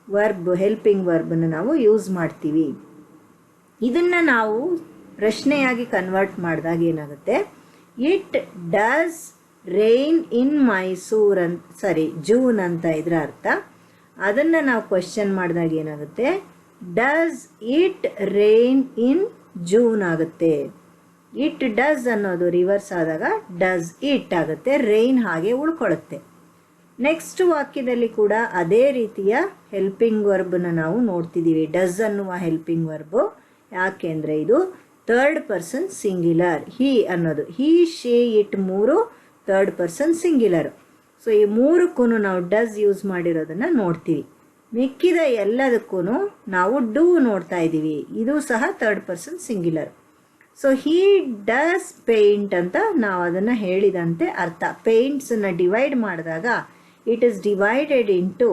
Speaker 1: ವರ್ಬ್, ಹೆಲ್ಪಿಂಗ್ ವರ್ಬನ್ನು ನಾವು ಯೂಸ್ ಮಾಡ್ತೀವಿ. ಇದನ್ನು ನಾವು ಪ್ರಶ್ನೆಯಾಗಿ ಕನ್ವರ್ಟ್ ಮಾಡಿದಾಗ ಏನಾಗುತ್ತೆ, it does rain in Mysore June ಅಂತ ಇದರ ಅರ್ಥ. ಅದನ್ನು ನಾವು ಕ್ವೆಶ್ಚನ್ ಮಾಡಿದಾಗ ಏನಾಗುತ್ತೆ, does it rain in June ಆಗುತ್ತೆ. ಇಟ್ ಡಸ್ ಅನ್ನೋದು ರಿವರ್ಸ್ ಆದಾಗ ಡಸ್ ಇಟ್ ಆಗುತ್ತೆ, ರೈನ್ ಹಾಗೆ ಉಳ್ಕೊಳ್ಳುತ್ತೆ. ನೆಕ್ಸ್ಟ್ ವಾಕ್ಯದಲ್ಲಿ ಕೂಡ ಅದೇ ರೀತಿಯ ಹೆಲ್ಪಿಂಗ್ ವರ್ಬನ್ನು ನಾವು ನೋಡ್ತಿದ್ದೀವಿ. ಡಸ್ ಅನ್ನುವ ಹೆಲ್ಪಿಂಗ್ ವರ್ಬು, ಯಾಕೆಂದರೆ ಇದು ಥರ್ಡ್ ಪರ್ಸನ್ ಸಿಂಗ್ಯುಲರ್. ಹಿ ಅನ್ನೋದು ಹಿ, ಶಿ, ಇಟ್ ಮೂರು ಥರ್ಡ್ ಪರ್ಸನ್ ಸಿಂಗ್ಯುಲರ್. ಸೊ ಈ ಮೂರಕ್ಕೂ ನಾವು ಡಸ್ ಯೂಸ್ ಮಾಡಿರೋದನ್ನು ನೋಡ್ತೀವಿ. ಮಿಕ್ಕಿದ ಎಲ್ಲದಕ್ಕೂ ನಾವು ಡೂ ನೋಡ್ತಾ ಇದ್ದೀವಿ, ಇದು ಸಹ third person singular. So he does paint ಅಂತ ನಾವು ಅದನ್ನು ಹೇಳಿದಂತೆ ಅರ್ಥ. ಪೇಂಟ್ಸನ್ನು ಡಿವೈಡ್ ಮಾಡಿದಾಗ it is divided into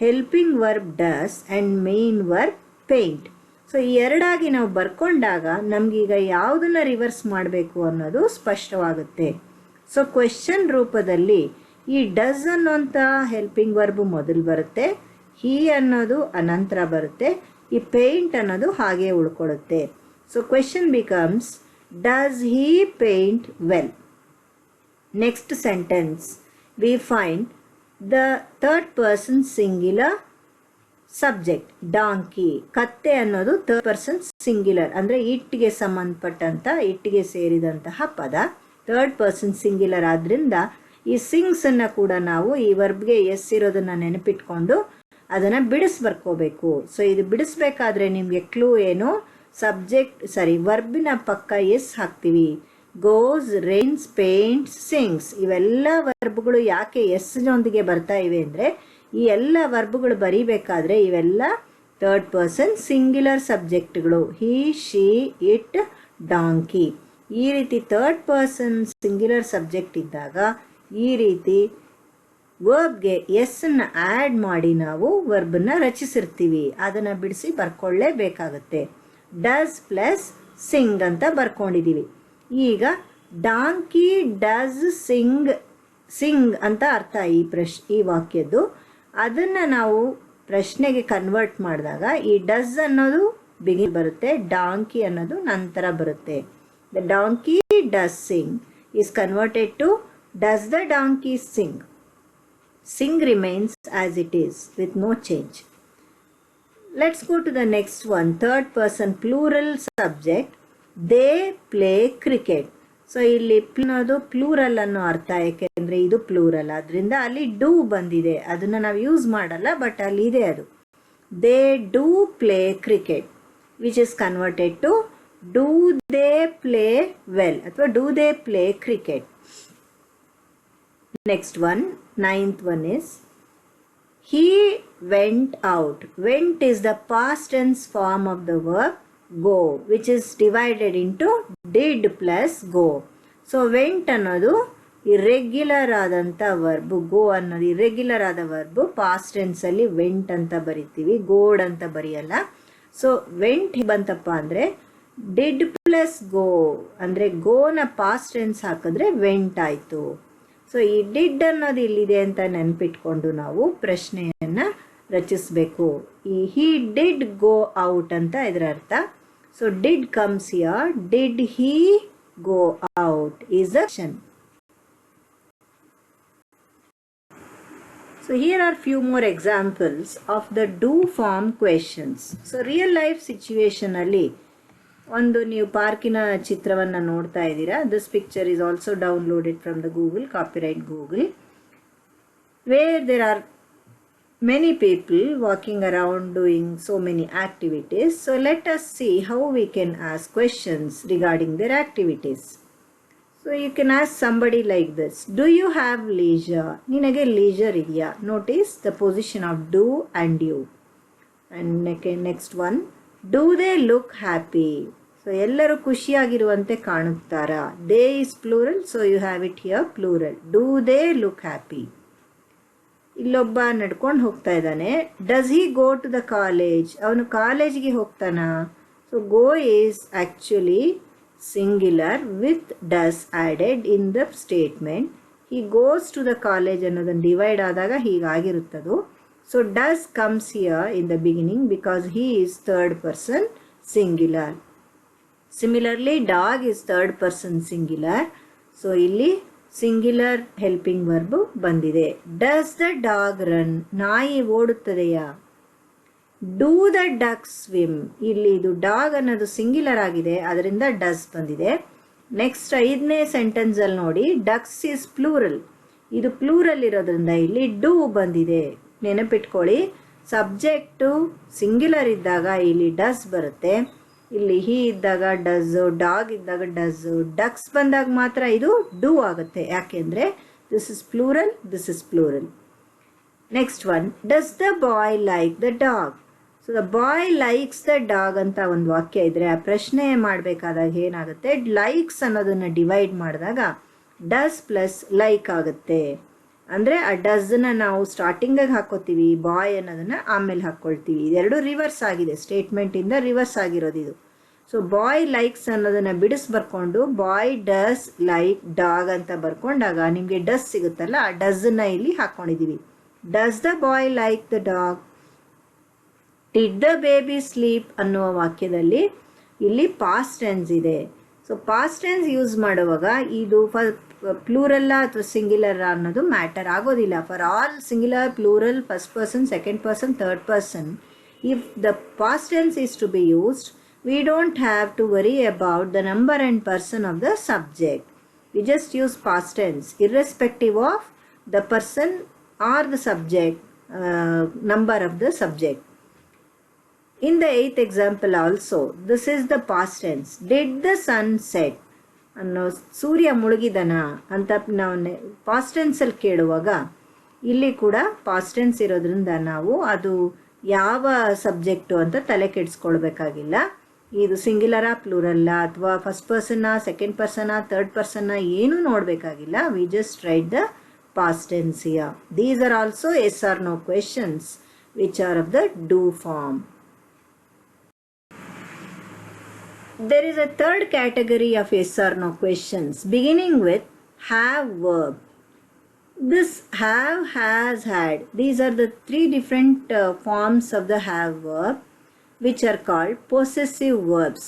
Speaker 1: helping verb does and main verb paint. So ಈ ಎರಡಾಗಿ ನಾವು ಬರ್ಕೊಂಡಾಗ ನಮಗೀಗ ಯಾವುದನ್ನು ರಿವರ್ಸ್ ಮಾಡಬೇಕು ಅನ್ನೋದು ಸ್ಪಷ್ಟವಾಗುತ್ತೆ. ಸೊ ಕ್ವೆಶ್ಚನ್ ರೂಪದಲ್ಲಿ ಈ ಡಸ್ ಅನ್ನೋಂಥ ಹೆಲ್ಪಿಂಗ್ ವರ್ಬ್ ಮೊದಲು ಬರುತ್ತೆ, ಹಿ ಅನ್ನೋದು ಅನಂತರ ಬರುತ್ತೆ, ಈ ಪೇಂಟ್ ಅನ್ನೋದು ಹಾಗೆ ಉಳ್ಕೊಳ್ಳುತ್ತೆ. So question becomes, does he paint well? Next sentence we find the third person singular subject donkey. ಕತ್ತೆ ಅನ್ನೋದು ಥರ್ಡ್ ಪರ್ಸನ್ ಸಿಂಗ್ಯುಲರ್, ಅಂದರೆ ಇಟ್ಟಿಗೆ ಸಂಬಂಧಪಟ್ಟಂಥ, ಇಟ್ಟಿಗೆ ಸೇರಿದಂತಹ ಪದ. ಥರ್ಡ್ ಪರ್ಸನ್ ಸಿಂಗ್ಯುಲರ್ ಆದ್ದರಿಂದ ಈ ಸಿಂಗ್ಸನ್ನು ಕೂಡ ನಾವು ಈ ವರ್ಬ್ಗೆ ಎಸ್ ಇರೋದನ್ನು ನೆನಪಿಟ್ಕೊಂಡು ಅದನ್ನು ಬರ್ಕೋಬೇಕು. ಸೊ ಇದು ಬಿಡಿಸ್ಬೇಕಾದ್ರೆ ನಿಮಗೆ ಕ್ಲೂ ಏನು, ವರ್ಬಿನ ಪಕ್ಕ ಎಸ್ ಹಾಕ್ತೀವಿ. ಗೋಸ್, ರೈನ್ಸ್, ಪೇಂಟ್ಸ್, ಸಿಂಗ್ಸ್ ಇವೆಲ್ಲ ವರ್ಬ್ಗಳು ಯಾಕೆ ಎಸ್ ಜೊಂದಿಗೆ ಬರ್ತಾ ಇವೆ ಅಂದರೆ, ಈ ಎಲ್ಲ ವರ್ಬ್ಗಳು ಬರೀಬೇಕಾದ್ರೆ ಇವೆಲ್ಲ ಥರ್ಡ್ ಪರ್ಸನ್ ಸಿಂಗ್ಯುಲರ್ ಸಬ್ಜೆಕ್ಟ್ಗಳು. He, she, it, donkey. ಈ ರೀತಿ ಥರ್ಡ್ ಪರ್ಸನ್ ಸಿಂಗ್ಯುಲರ್ ಸಬ್ಜೆಕ್ಟ್ ಇದ್ದಾಗ ಈ ರೀತಿ ವರ್ಬ್ಗೆ ಎಸ್ಸನ್ನು ಆ್ಯಡ್ ಮಾಡಿ ನಾವು ವರ್ಬನ್ನು ರಚಿಸಿರ್ತೀವಿ. ಅದನ್ನು ಬಿಡಿಸಿ ಬರ್ಕೊಳ್ಳೇಬೇಕಾಗುತ್ತೆ. ಡಸ್ ಪ್ಲಸ್ ಸಿಂಗ್ ಅಂತ ಬರ್ಕೊಂಡಿದ್ದೀವಿ. ಈಗ ಡಾಂಕಿ ಡಸ್ ಸಿಂಗ್ ಅಂತ ಅರ್ಥ ಈ ವಾಕ್ಯದ್ದು. ಅದನ್ನು ನಾವು ಪ್ರಶ್ನೆಗೆ ಕನ್ವರ್ಟ್ ಮಾಡಿದಾಗ ಈ ಡಸ್ ಅನ್ನೋದು ಬಿಗಿನ್ ಬರುತ್ತೆ, ಡಾಂಕಿ ಅನ್ನೋದು ನಂತರ ಬರುತ್ತೆ. The donkey does sing is converted to does the donkey sing. Sing remains as it is with no change. Let's go to the next one. Third person plural subject. They play cricket. So ಇಲ್ಲಿ ಅನ್ನೋದು plural ಅನ್ನೋ ಅರ್ಥ, ಯಾಕೆಂದರೆ ಇದು plural, ಅದರಿಂದ ಅಲ್ಲಿ do ಬಂದಿದೆ. ಅದನ್ನು ನಾವು ಯೂಸ್ ಮಾಡಲ್ಲ, ಬಟ್ ಅಲ್ಲಿ ಇದೆ ಅದು. They do play cricket which is converted to do they play well ಅಥವಾ do they play cricket. Next one, ninth one is he went out. Went is the past tense form of the verb go, which is divided into did plus go. So went ಅನ್ನೋದು irregular ಆದಂಥ verb, ಗೋ ಅನ್ನೋದು irregular ಆದ verb. Past ಟೆನ್ಸಲ್ಲಿ vent ಅಂತ ಬರಿತೀವಿ, ಗೋಡ್ ಅಂತ ಬರೆಯಲ್ಲ. So vent ಬಂತಪ್ಪ ಅಂದರೆ did plus ಗೋ, ಅಂದರೆ ಗೋನ ಪಾಸ್ಟ್ ಟೆನ್ಸ್ ಹಾಕಿದ್ರೆ ವೆಂಟ್ ಆಯಿತು. ಸೊ ಈ ಡಿಡ್ ಅನ್ನೋದು ಇಲ್ಲಿದೆ ಅಂತ ನೆನಪಿಟ್ಕೊಂಡು ನಾವು ಪ್ರಶ್ನೆಯನ್ನು ರಚಿಸಬೇಕು. ಈ ಹಿ ಡಿಡ್ ಗೋ ಔಟ್ ಅಂತ ಇದರ ಅರ್ಥ. So did comes here, did he go out is the question. So here are few more examples of the do form questions. So real life situation ಅಲ್ಲಿ ಒಂದು ನೀವು ಪಾರ್ಕಿನ ಚಿತ್ರವನ್ನು ನೋಡ್ತಾ ಇದ್ದೀರಾ. This picture is also downloaded from the Google, copyright Google, where there are many people walking around doing so many activities. So let us see how we can ask questions regarding their activities. So you can ask somebody like this, do you have leisure? ನಿನಗೆ leisure ಇದೆಯಾ? Notice the position of do and you. And next one, do they look happy? So ಎಲ್ಲರೂ ಖುಷಿಯಾಗಿರುವಂತೆ ಕಾಣುತ್ತಾರಾ? They is plural, so you have it here plural. Do they look happy? ಇಲ್ಲೊಬ್ಬ ನಡ್ಕೊಂಡು ಹೋಗ್ತಾ ಇದ್ದಾನೆ. Does he go to the college? ಅವನು ಕಾಲೇಜ್ಗೆ ಹೋಗ್ತಾನಾ? So go is actually singular with does added in the statement. He goes to the college ಅನ್ನೋದನ್ನು divide ಆದಾಗ ಹೀಗಾಗಿರುತ್ತದು. So does comes here in the beginning because he is third person singular. Similarly, dog is third person singular. So ಇಲ್ಲಿ singular helping verb ಬಂದಿದೆ. Does the dog run? ನಾಯಿ ಓಡುತ್ತದೆಯಾ? Do the ducks swim? ಇಲ್ಲಿ ಇದು dog ಅನ್ನೋದು singular ಆಗಿದೆ, ಅದರಿಂದ does ಬಂದಿದೆ. Next 5ನೇ ಸೆಂಟೆನ್ಸ್ ಅಲ್ಲಿ ನೋಡಿ, ಡಕ್ಸ್ ಇಸ್ ಪ್ಲೂರಲ್. ಇದು ಪ್ಲೂರಲ್ ಇರೋದ್ರಿಂದ ಇಲ್ಲಿ ಡೂ ಬಂದಿದೆ. ನೆನಪಿಟ್ಕೊಳ್ಳಿ, ಸಬ್ಜೆಕ್ಟು ಸಿಂಗ್ಯುಲರ್ ಇದ್ದಾಗ ಇಲ್ಲಿ ಡಸ್ ಬರುತ್ತೆ, ಇಲ್ಲಿ ಹಿ ಇದ್ದಾಗ ಡಸ್, ಡಾಗ್ ಇದ್ದಾಗ ಡಸ್, ಡಕ್ಸ್ ಬಂದಾಗ ಮಾತ್ರ ಇದು ಡೂ ಆಗುತ್ತೆ. ಯಾಕೆಂದರೆ this is plural, this is plural. Next one, does the boy like the dog? So the boy likes the dog ಅಂತ ಒಂದು ವಾಕ್ಯ ಇದ್ರೆ ಆ ಪ್ರಶ್ನೆ ಮಾಡಬೇಕಾದಾಗ ಏನಾಗುತ್ತೆ, ಲೈಕ್ಸ್ ಅನ್ನೋದನ್ನು ಡಿವೈಡ್ ಮಾಡಿದಾಗ ಡಸ್ ಪ್ಲಸ್ ಲೈಕ್ ಆಗುತ್ತೆ. ಅಂದರೆ ಆ ಡಸ್ನ ನಾವು ಸ್ಟಾರ್ಟಿಂಗಿಗೆ ಹಾಕೋತೀವಿ, ಬಾಯ್ ಅನ್ನೋದನ್ನು ಆಮೇಲೆ ಹಾಕ್ಕೊಳ್ತೀವಿ. ಇದೆರಡು ರಿವರ್ಸ್ ಆಗಿದೆ, ಸ್ಟೇಟ್ಮೆಂಟಿಂದ ರಿವರ್ಸ್ ಆಗಿರೋದು ಇದು. ಸೊ ಬಾಯ್ ಲೈಕ್ಸ್ ಅನ್ನೋದನ್ನು ಬಿಡಿಸಿ ಬರ್ಕೊಂಡು ಬಾಯ್ ಡಸ್ ಲೈಕ್ ಡಾಗ್ ಅಂತ ಬರ್ಕೊಂಡಾಗ ನಿಮಗೆ ಡಸ್ ಸಿಗುತ್ತಲ್ಲ, ಆ ಡಸ್ನ ಇಲ್ಲಿ ಹಾಕ್ಕೊಂಡಿದ್ದೀವಿ. Does the boy like the dog? Did the baby sleep ಅನ್ನುವ ವಾಕ್ಯದಲ್ಲಿ ಇಲ್ಲಿ ಪಾಸ್ಟ್ ಟೆನ್ಸ್ ಇದೆ. ಸೊ ಪಾಸ್ಟ್ ಟೆನ್ಸ್ ಯೂಸ್ ಮಾಡುವಾಗ ಇದು ಪ್ಲೂರಲ್ಲ ಅಥವಾ ಸಿಂಗ್ಯುಲರ್ ಅನ್ನೋದು ಮ್ಯಾಟರ್ ಆಗೋದಿಲ್ಲ. For all singular, plural, first person, second person, third person, if the past tense is to be used, we don't have to worry about the number and person of the subject. We just use past tense irrespective of the person or the subject, number of the subject. In the 8th example also, this is the past tense. Did the sun set? ಅನ್ನೋ ಸೂರ್ಯ ಮುಳುಗಿದನ ಅಂತ ನಾವು past ಟೆನ್ಸಲ್ಲಿ ಕೇಳುವಾಗ ಇಲ್ಲಿ ಕೂಡ past tense ಇರೋದ್ರಿಂದ ನಾವು ಅದು ಯಾವ ಸಬ್ಜೆಕ್ಟು ಅಂತ ತಲೆ ಕೆಡಿಸ್ಕೊಳ್ಬೇಕಾಗಿಲ್ಲ. ಇದು ಸಿಂಗ್ಯುಲರಾ ಪ್ಲೂರಲ್ಲ ಅಥವಾ ಫಸ್ಟ್ ಪರ್ಸನ್ನ, ಸೆಕೆಂಡ್ ಪರ್ಸನ್ನ, ಥರ್ಡ್ ಪರ್ಸನ್ನ ಏನೂ ನೋಡಬೇಕಾಗಿಲ್ಲ. We just write the past tense here. These are also yes or no questions which are of the do form. There is a third category of yes or no questions beginning with have verb. This have, has, had, these are the three different forms of the have verb which are called possessive verbs.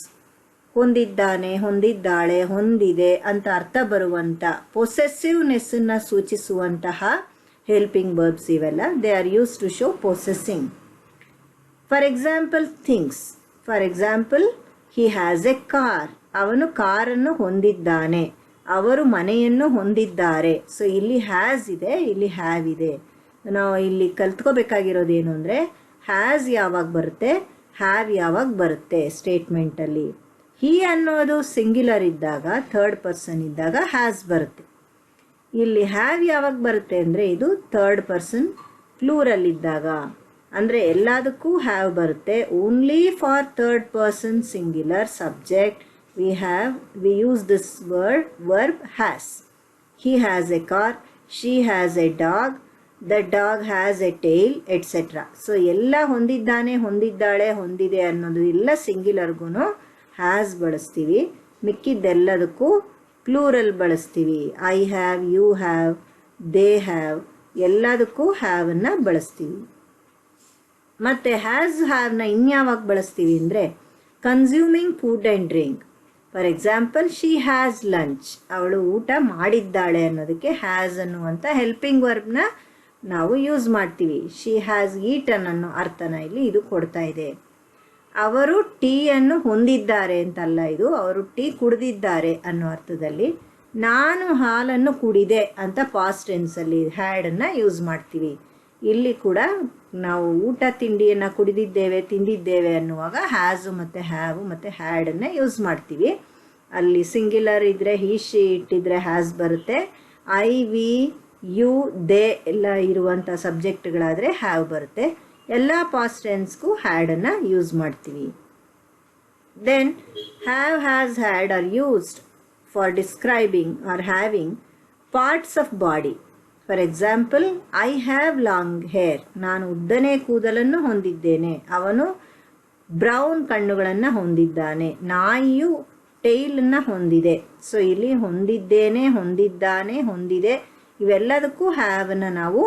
Speaker 1: ಹೊಂದಿದ್ದಾನೆ, ಹೊಂದಿದ್ದಾಳೆ, ಹೊಂದಿದೆ ಅಂತ ಅರ್ಥ ಬರುವಂಥ ಪೊಸೆಸಿವ್ನೆಸ್ಸನ್ನು ಸೂಚಿಸುವಂತಹ helping verbs ಇವೆಲ್ಲ. They are use to show possessing. For example things. For example, he has a car. ಅವನು ಕಾರನ್ನು ಹೊಂದಿದ್ದಾನೆ. ಅವರು ಮನೆಯನ್ನು ಹೊಂದಿದ್ದಾರೆ. ಸೊ ಇಲ್ಲಿ ಹ್ಯಾಸ್ ಇದೆ, ಇಲ್ಲಿ ಹ್ಯಾವ್ ಇದೆ. ನಾವು ಇಲ್ಲಿ ಕಲ್ತ್ಕೋಬೇಕಾಗಿರೋದೇನು ಅಂದರೆ ಹ್ಯಾಸ್ ಯಾವಾಗ ಬರುತ್ತೆ, ಹ್ಯಾವ್ ಯಾವಾಗ ಬರುತ್ತೆ ಸ್ಟೇಟ್ಮೆಂಟಲ್ಲಿ. ಹಿ ಅನ್ನೋದು ಸಿಂಗ್ಯುಲರ್ ಇದ್ದಾಗ, ಥರ್ಡ್ ಪರ್ಸನ್ ಇದ್ದಾಗ ಹ್ಯಾಸ್ ಬರುತ್ತೆ. ಇಲ್ಲಿ ಹ್ಯಾವ್ ಯಾವಾಗ ಬರುತ್ತೆ ಅಂದರೆ ಇದು ಥರ್ಡ್ ಪರ್ಸನ್ ಪ್ಲೂರಲ್ ಇದ್ದಾಗ. ಅಂದರೆ ಎಲ್ಲದಕ್ಕೂ ಹ್ಯಾವ್ ಬರುತ್ತೆ. Only for third person singular subject we use this verb has. He has a car, she has a dog, the dog has a tail, etc. So ಎಲ್ಲ ಹೊಂದಿದ್ದಾನೆ, ಹೊಂದಿದ್ದಾಳೆ, ಹೊಂದಿದೆ ಅನ್ನೋದು ಎಲ್ಲ ಸಿಂಗ್ಯುಲರ್ಗೂ ಹ್ಯಾಸ್ ಬಳಸ್ತೀವಿ. ಮಿಕ್ಕಿದ್ದೆಲ್ಲದಕ್ಕೂ ಪ್ಲೂರಲ್ ಬಳಸ್ತೀವಿ. I have, you have, they have, ಎಲ್ಲದಕ್ಕೂ ಹ್ಯಾವನ್ನು ಬಳಸ್ತೀವಿ. ಮತ್ತು ಹ್ಯಾಸ್ ಹ್ಯಾವ್ನ ಇನ್ಯಾವಾಗ ಬಳಸ್ತೀವಿ ಅಂದರೆ consuming food and drink. For example, she has lunch. ಅವಳು ಊಟ ಮಾಡಿದ್ದಾಳೆ ಅನ್ನೋದಕ್ಕೆ ಹ್ಯಾಸ್ ಅನ್ನುವಂಥ ಹೆಲ್ಪಿಂಗ್ ವರ್ಬ್ನ ನಾವು ಯೂಸ್ ಮಾಡ್ತೀವಿ. ಶಿ ಹ್ಯಾಸ್ ಈಟನ್ ಅನ್ನೋ ಅರ್ಥನ ಇಲ್ಲಿ ಇದು ಕೊಡ್ತಾ ಇದೆ. ಅವರು ಟೀಯನ್ನು ಹೊಂದಿದ್ದಾರೆ ಅಂತಲ್ಲ, ಇದು ಅವರು ಟೀ ಕುಡಿದಿದ್ದಾರೆ ಅನ್ನೋ ಅರ್ಥದಲ್ಲಿ. ನಾನು ಹಾಲನ್ನು ಕುಡಿದೆ ಅಂತ ಪಾಸ್ಟ್ ಟೆನ್ಸಲ್ಲಿ ಹ್ಯಾಡನ್ನು ಯೂಸ್ ಮಾಡ್ತೀವಿ. ಇಲ್ಲಿ ಕೂಡ ನಾವು ಊಟ ತಿಂಡಿಯನ್ನು ಕುಡಿದಿದ್ದೇವೆ, ತಿಂದಿದ್ದೇವೆ ಅನ್ನುವಾಗ ಹ್ಯಾಸು ಮತ್ತು ಹ್ಯಾವು ಮತ್ತು ಹ್ಯಾಡನ್ನು ಯೂಸ್ ಮಾಡ್ತೀವಿ. ಅಲ್ಲಿ ಸಿಂಗ್ಯುಲರ್ ಇದ್ದರೆ ಹಿ, ಶಿ ಇಟ್ಟಿದ್ರೆ ಹ್ಯಾಸ್ ಬರುತ್ತೆ. ಐ, ವಿ, ಯು, ದೇ ಎಲ್ಲ ಇರುವಂಥ ಸಬ್ಜೆಕ್ಟ್ಗಳಾದರೆ ಹ್ಯಾವ್ ಬರುತ್ತೆ. ಎಲ್ಲ ಪಾಸ್ಟ್ ಟೆನ್ಸ್ಗೂ ಹ್ಯಾಡನ್ನು ಯೂಸ್ ಮಾಡ್ತೀವಿ. Then have, has, had are used for describing or having parts of body. For example, I have long hair. ನಾನು ಉದ್ದನೆ ಕೂದಲನ್ನು ಹೊಂದಿದ್ದೇನೆ. ಅವನು ಬ್ರೌನ್ ಕಣ್ಣುಗಳನ್ನು ಹೊಂದಿದ್ದಾನೆ. ನಾಯಿಯು ಟೈಲನ್ನು ಹೊಂದಿದೆ. ಸೊ ಇಲ್ಲಿ ಹೊಂದಿದ್ದೇನೆ, ಹೊಂದಿದ್ದಾನೆ, ಹೊಂದಿದೆ ಇವೆಲ್ಲದಕ್ಕೂ ಹ್ಯಾವನ್ನು ನಾವು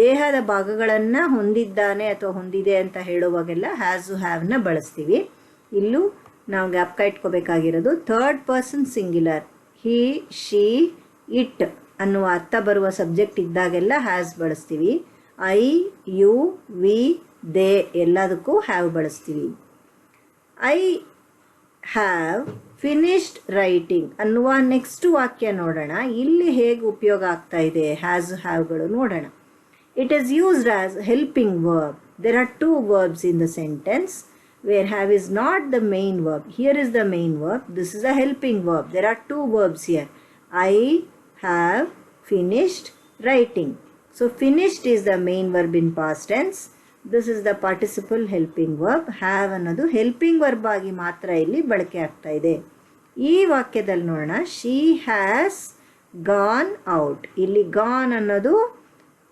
Speaker 1: ದೇಹದ ಭಾಗಗಳನ್ನು ಹೊಂದಿದ್ದಾನೆ ಅಥವಾ ಹೊಂದಿದೆ ಅಂತ ಹೇಳುವಾಗೆಲ್ಲ ಹ್ಯಾಸು ಹ್ಯಾವ್ನ ಬಳಸ್ತೀವಿ. ಇಲ್ಲೂ ನಾವು ಜ್ಞಾಪಕ ಇಟ್ಕೋಬೇಕಾಗಿರೋದು third person singular, he, she, it ಅನ್ನುವ ಅರ್ಥ ಬರುವ ಸಬ್ಜೆಕ್ಟ್ ಇದ್ದಾಗೆಲ್ಲ ಹ್ಯಾಸ್ ಬಳಸ್ತೀವಿ. ಐ, ಯು, ವಿ, ದೇ ಎಲ್ಲದಕ್ಕೂ ಹ್ಯಾವ್ ಬಳಸ್ತೀವಿ. ಐ ಹ್ಯಾವ್ ಫಿನಿಶ್ಡ್ ರೈಟಿಂಗ್ ಅನ್ನುವ ನೆಕ್ಸ್ಟ್ ವಾಕ್ಯ ನೋಡೋಣ. ಇಲ್ಲಿ ಹೇಗೆ ಉಪಯೋಗ ಆಗ್ತಾ ಇದೆ ಹ್ಯಾಸ್ ಹ್ಯಾವ್ಗಳು ನೋಡೋಣ. It is used as helping verb. There are two verbs in the sentence where have is not the main verb. Here is the main verb. This is a helping verb. There are two verbs here. I have finished writing. So finished is the main verb in past tense. This is the participle helping verb. Have ಅನ್ನೋದು helping verb ಆಗಿ ಮಾತ್ರ ಇಲ್ಲಿ ಬಳಕೆ ಆಗ್ತಾ ಇದೆ. ಈ ವಾಕ್ಯದಲ್ಲಿ ನೋಡೋಣ, she has gone out. ಇಲ್ಲಿ gone ಅನ್ನೋದು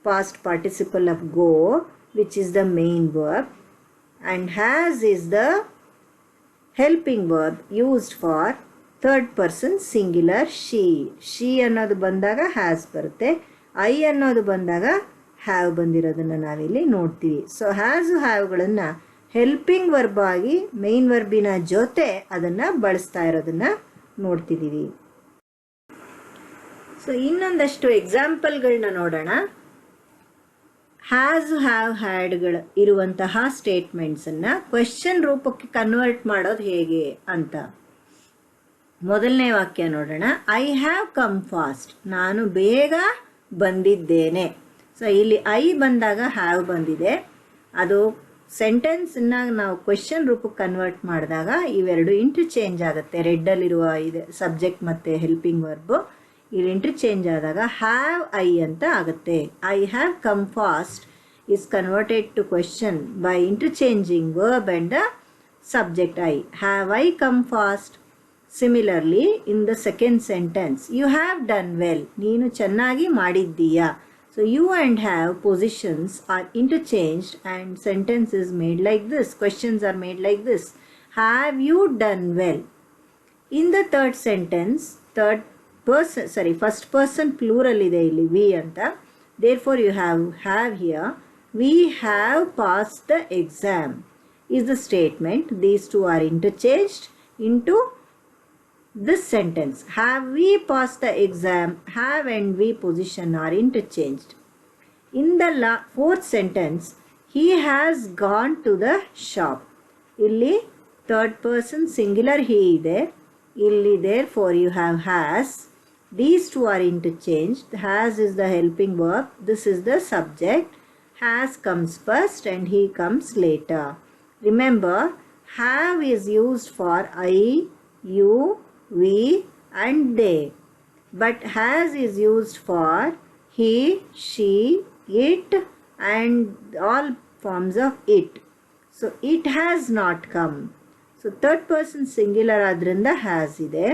Speaker 1: past participle of go, which is the main verb. And has is the helping verb used for third person singular she. She ಅನ್ನೋದು ಬಂದಾಗ has ಬರುತ್ತೆ. I ಅನ್ನೋದು ಬಂದಾಗ have ಬಂದಿರೋದನ್ನು ನಾವಿಲ್ಲಿ ನೋಡ್ತೀವಿ. ಸೊ has haveಗಳನ್ನು ಹೆಲ್ಪಿಂಗ್ ವರ್ಬ್ ಆಗಿ ಮೇನ್ ವರ್ಬಿನ ಜೊತೆ ಅದನ್ನು ಬಳಸ್ತಾ ಇರೋದನ್ನು ನೋಡ್ತಿದ್ದೀವಿ. ಸೊ ಇನ್ನೊಂದಷ್ಟು ಎಕ್ಸಾಂಪಲ್ಗಳನ್ನ ನೋಡೋಣ. ಹ್ಯಾಸ್, ಹ್ಯಾವ್, ಹ್ಯಾಡ್ಗಳು ಇರುವಂತಹ ಸ್ಟೇಟ್ಮೆಂಟ್ಸನ್ನು ಕ್ವೆಶ್ಚನ್ ರೂಪಕ್ಕೆ ಕನ್ವರ್ಟ್ ಮಾಡೋದು ಹೇಗೆ ಅಂತ. ಮೊದಲನೇ ವಾಕ್ಯ ನೋಡೋಣ. I have come fast. ನಾನು ಬೇಗ ಬಂದಿದ್ದೇನೆ. ಸೊ ಇಲ್ಲಿ ಐ ಬಂದಾಗ ಹ್ಯಾವ್ ಬಂದಿದೆ. ಅದು ಸೆಂಟೆನ್ಸನ್ನ ನಾವು ಕ್ವೆಶ್ಚನ್ ರೂಪಕ್ಕೆ ಕನ್ವರ್ಟ್ ಮಾಡಿದಾಗ ಇವೆರಡು ಇಂಟರ್ಚೇಂಜ್ ಆಗುತ್ತೆ. ರೆಡ್ಡಲ್ಲಿರುವ ಇದೆ ಸಬ್ಜೆಕ್ಟ್ ಮತ್ತು ಹೆಲ್ಪಿಂಗ್ ವರ್ಬು. ಇಲ್ಲಿ ಇಂಟರ್ಚೇಂಜ್ ಆದಾಗ ಹ್ಯಾವ್ ಐ ಅಂತ ಆಗುತ್ತೆ. I have come fast is converted to question by interchanging verb and the subject I. Have I come fast. Similarly in the second sentence, you have done well. ನೀನು ಚೆನ್ನಾಗಿ ಮಾಡಿದ್ದೀಯಾ. So you and have positions are interchanged and sentence is made like this. Questions are made like this. Have you done well. In the third sentence, first person plural ಇದೆ ಇಲ್ಲಿ we ಅಂತ. Therefore you have here we have pass the exam is the statement. These two are interchanged into this sentence. Have we passed the exam? Have and we position are interchanged. In the fourth sentence, he has gone to the shop. Illi third person singular he ide. Illi therefore you have has. These two are interchanged. Has is the helping verb. This is the subject. Has comes first and he comes later. Remember, have is used for I, you, we and they. But has is used for he, she, it and all forms of it. So it has not come. So third person singular ಆದ್ರಿಂದ has ಇದೆ.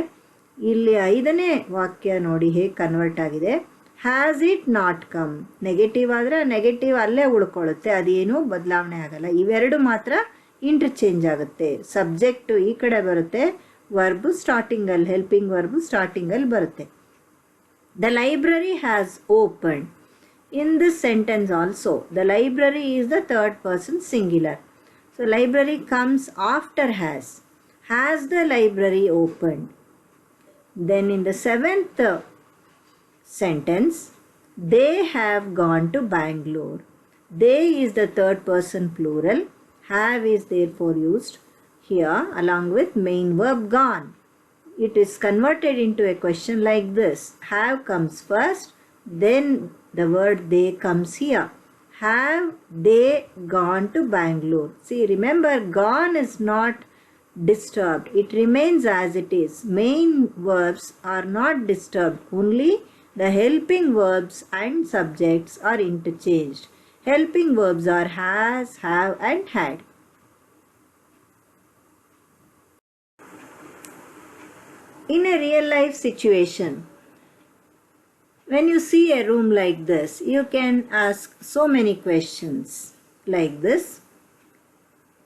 Speaker 1: ಇಲ್ಲಿ ಐದನೇ ವಾಕ್ಯ ನೋಡಿ ಹೇಗೆ convert ಆಗಿದೆ. Has it not come. Negative ಆದರೆ negative ಅಲ್ಲೇ ಉಳ್ಕೊಳ್ಳುತ್ತೆ, ಅದೇನೂ ಬದಲಾವಣೆ ಆಗಲ್ಲ. ಇವೆರಡು ಮಾತ್ರ ಇಂಟರ್ಚೇಂಜ್ ಆಗುತ್ತೆ. ಸಬ್ಜೆಕ್ಟು ಈ ಕಡೆ ಬರುತ್ತೆ, ವರ್ಬು ಸ್ಟಾರ್ಟಿಂಗಲ್ಲಿ, ಹೆಲ್ಪಿಂಗ್ ವರ್ಬು ಸ್ಟಾರ್ಟಿಂಗಲ್ಲಿ ಬರುತ್ತೆ. The library has open. In this sentence also the library is the third person singular. So library comes after has. Has the library open. Then in the seventh sentence, they have gone to Bangalore. They is the third person plural. Have is therefore used here along with main verb gone. It is converted into a question like this. Have comes first, then the word they comes here. Have they gone to Bangalore? See, remember, gone is not disturbed. It remains as it is. Main verbs are not disturbed. Only the helping verbs and subjects are interchanged. Helping verbs are has, have and had. In a real life situation, when you see a room like this, you can ask so many questions like this.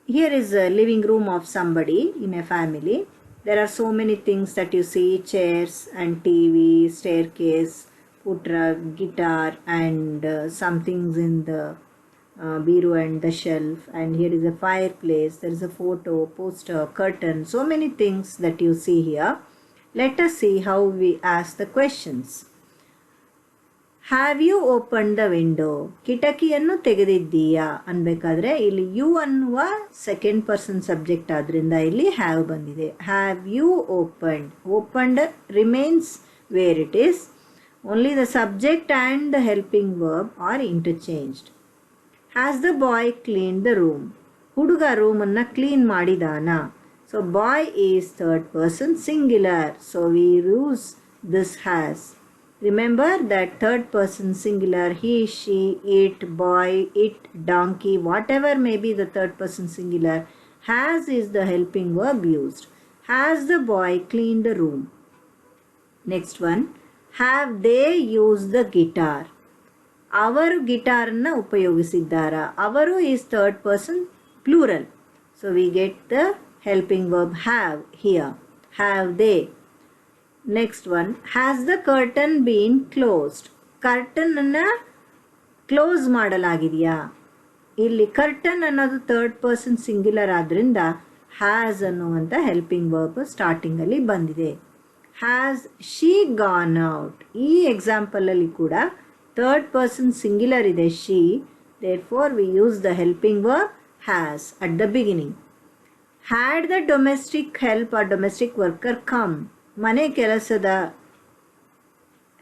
Speaker 1: Here is a living room of somebody in a family. There are so many things that you see, chairs and TV, staircase, put a guitar and some things in the bureau and the shelf, and here is a fireplace, there is a photo, poster, curtain, so many things that you see here. Let us see how we ask the questions. Have you open the window? ಕಿಟಕಿಯನ್ನು ತೆಗೆದಿದ್ದೀಯಾ ಅನ್ಬೇಕಾದ್ರೆ ಇಲ್ಲಿ you ಅನ್ನುವ second person subject ಆದ್ರಿಂದ ಇಲ್ಲಿ have ಬಂದಿದೆ. Have you opened? Opened remains where it is. Only the subject and the helping verb are interchanged. Has the boy clean the room? ಹುಡುಗ ರೂಮನ್ನು clean ಮಾಡಿದಾನಾ? So boy is third person singular, so we use this has. Remember that third person singular, he, she, it, boy, it, donkey, whatever may be the third person singular, has is the helping verb used. Has the boy cleaned the room? Next one, have they used the guitar? Avaru guitar na upayogisidara. Avaru is third person plural. So we get the helping verb have here. Have they? Next one, has the curtain been closed? Curtain ಅನ್ನು close ಮಾಡಲಾಗಿದೆಯಾ? ಇಲ್ಲಿ curtain ಅನ್ನೋದು third person singular ಆದ್ರಿಂದ has ಅನ್ನುವಂಥ helping verb ಸ್ಟಾರ್ಟಿಂಗಲ್ಲಿ ಬಂದಿದೆ. Has she gone out? ಈ ಎಕ್ಸಾಂಪಲಲ್ಲಿ ಕೂಡ third person singular ಇದೆ she, therefore we use the helping verb has at the beginning. Had the domestic help or domestic worker come? ಮನೆ ಕೆಲಸದ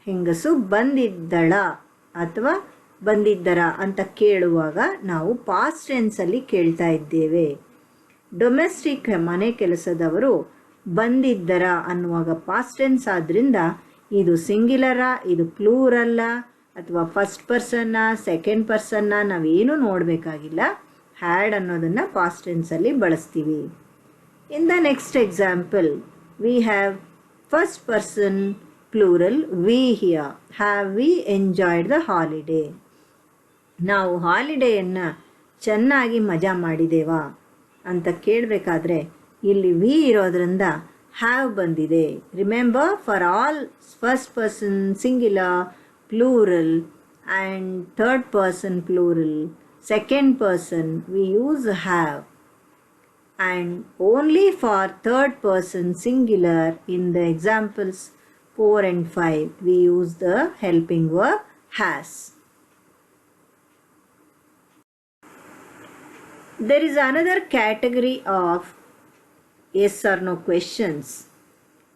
Speaker 1: ಹೆಂಗಸು ಬಂದಿದ್ದಳ ಅಥವಾ ಬಂದಿದ್ದರ ಅಂತ ಕೇಳುವಾಗ ನಾವು ಪಾಸ್ಟ್ ಟೆನ್ಸಲ್ಲಿ ಕೇಳ್ತಾ ಇದ್ದೇವೆ. ಡೊಮೆಸ್ಟಿಕ್ ಮನೆ ಕೆಲಸದವರು ಬಂದಿದ್ದರ ಅನ್ನುವಾಗ ಪಾಸ್ಟ್ ಟೆನ್ಸ್ ಆದ್ರಿಂದ ಇದು ಸಿಂಗ್ಯುಲರಾ, ಇದು ಪ್ಲೂರಲ್ಲ, ಅಥವಾ ಫಸ್ಟ್ ಪರ್ಸನ್ನ, ಸೆಕೆಂಡ್ ಪರ್ಸನ್ನ ನಾವೇನು ನೋಡಬೇಕಾಗಿಲ್ಲ. ಹ್ಯಾಡ್ ಅನ್ನೋದನ್ನು ಪಾಸ್ಟ್ ಟೆನ್ಸಲ್ಲಿ ಬಳಸ್ತೀವಿ. In the next example we have first person plural we here. Have we enjoyed the holiday? ನಾವು ಹಾಲಿಡೇಯನ್ನು ಚೆನ್ನಾಗಿ ಮಜಾ ಮಾಡಿದೇವಾ ಅಂತ ಕೇಳಬೇಕಾದ್ರೆ ಇಲ್ಲಿ ವಿ ಇರೋದ್ರಿಂದ ಹ್ಯಾವ್ ಬಂದಿದೆ. Remember, for all first person singular, plural and third person plural, second person we use have. And only for third person singular in the examples 4 and 5 we use the helping verb has. There is another category of yes or no questions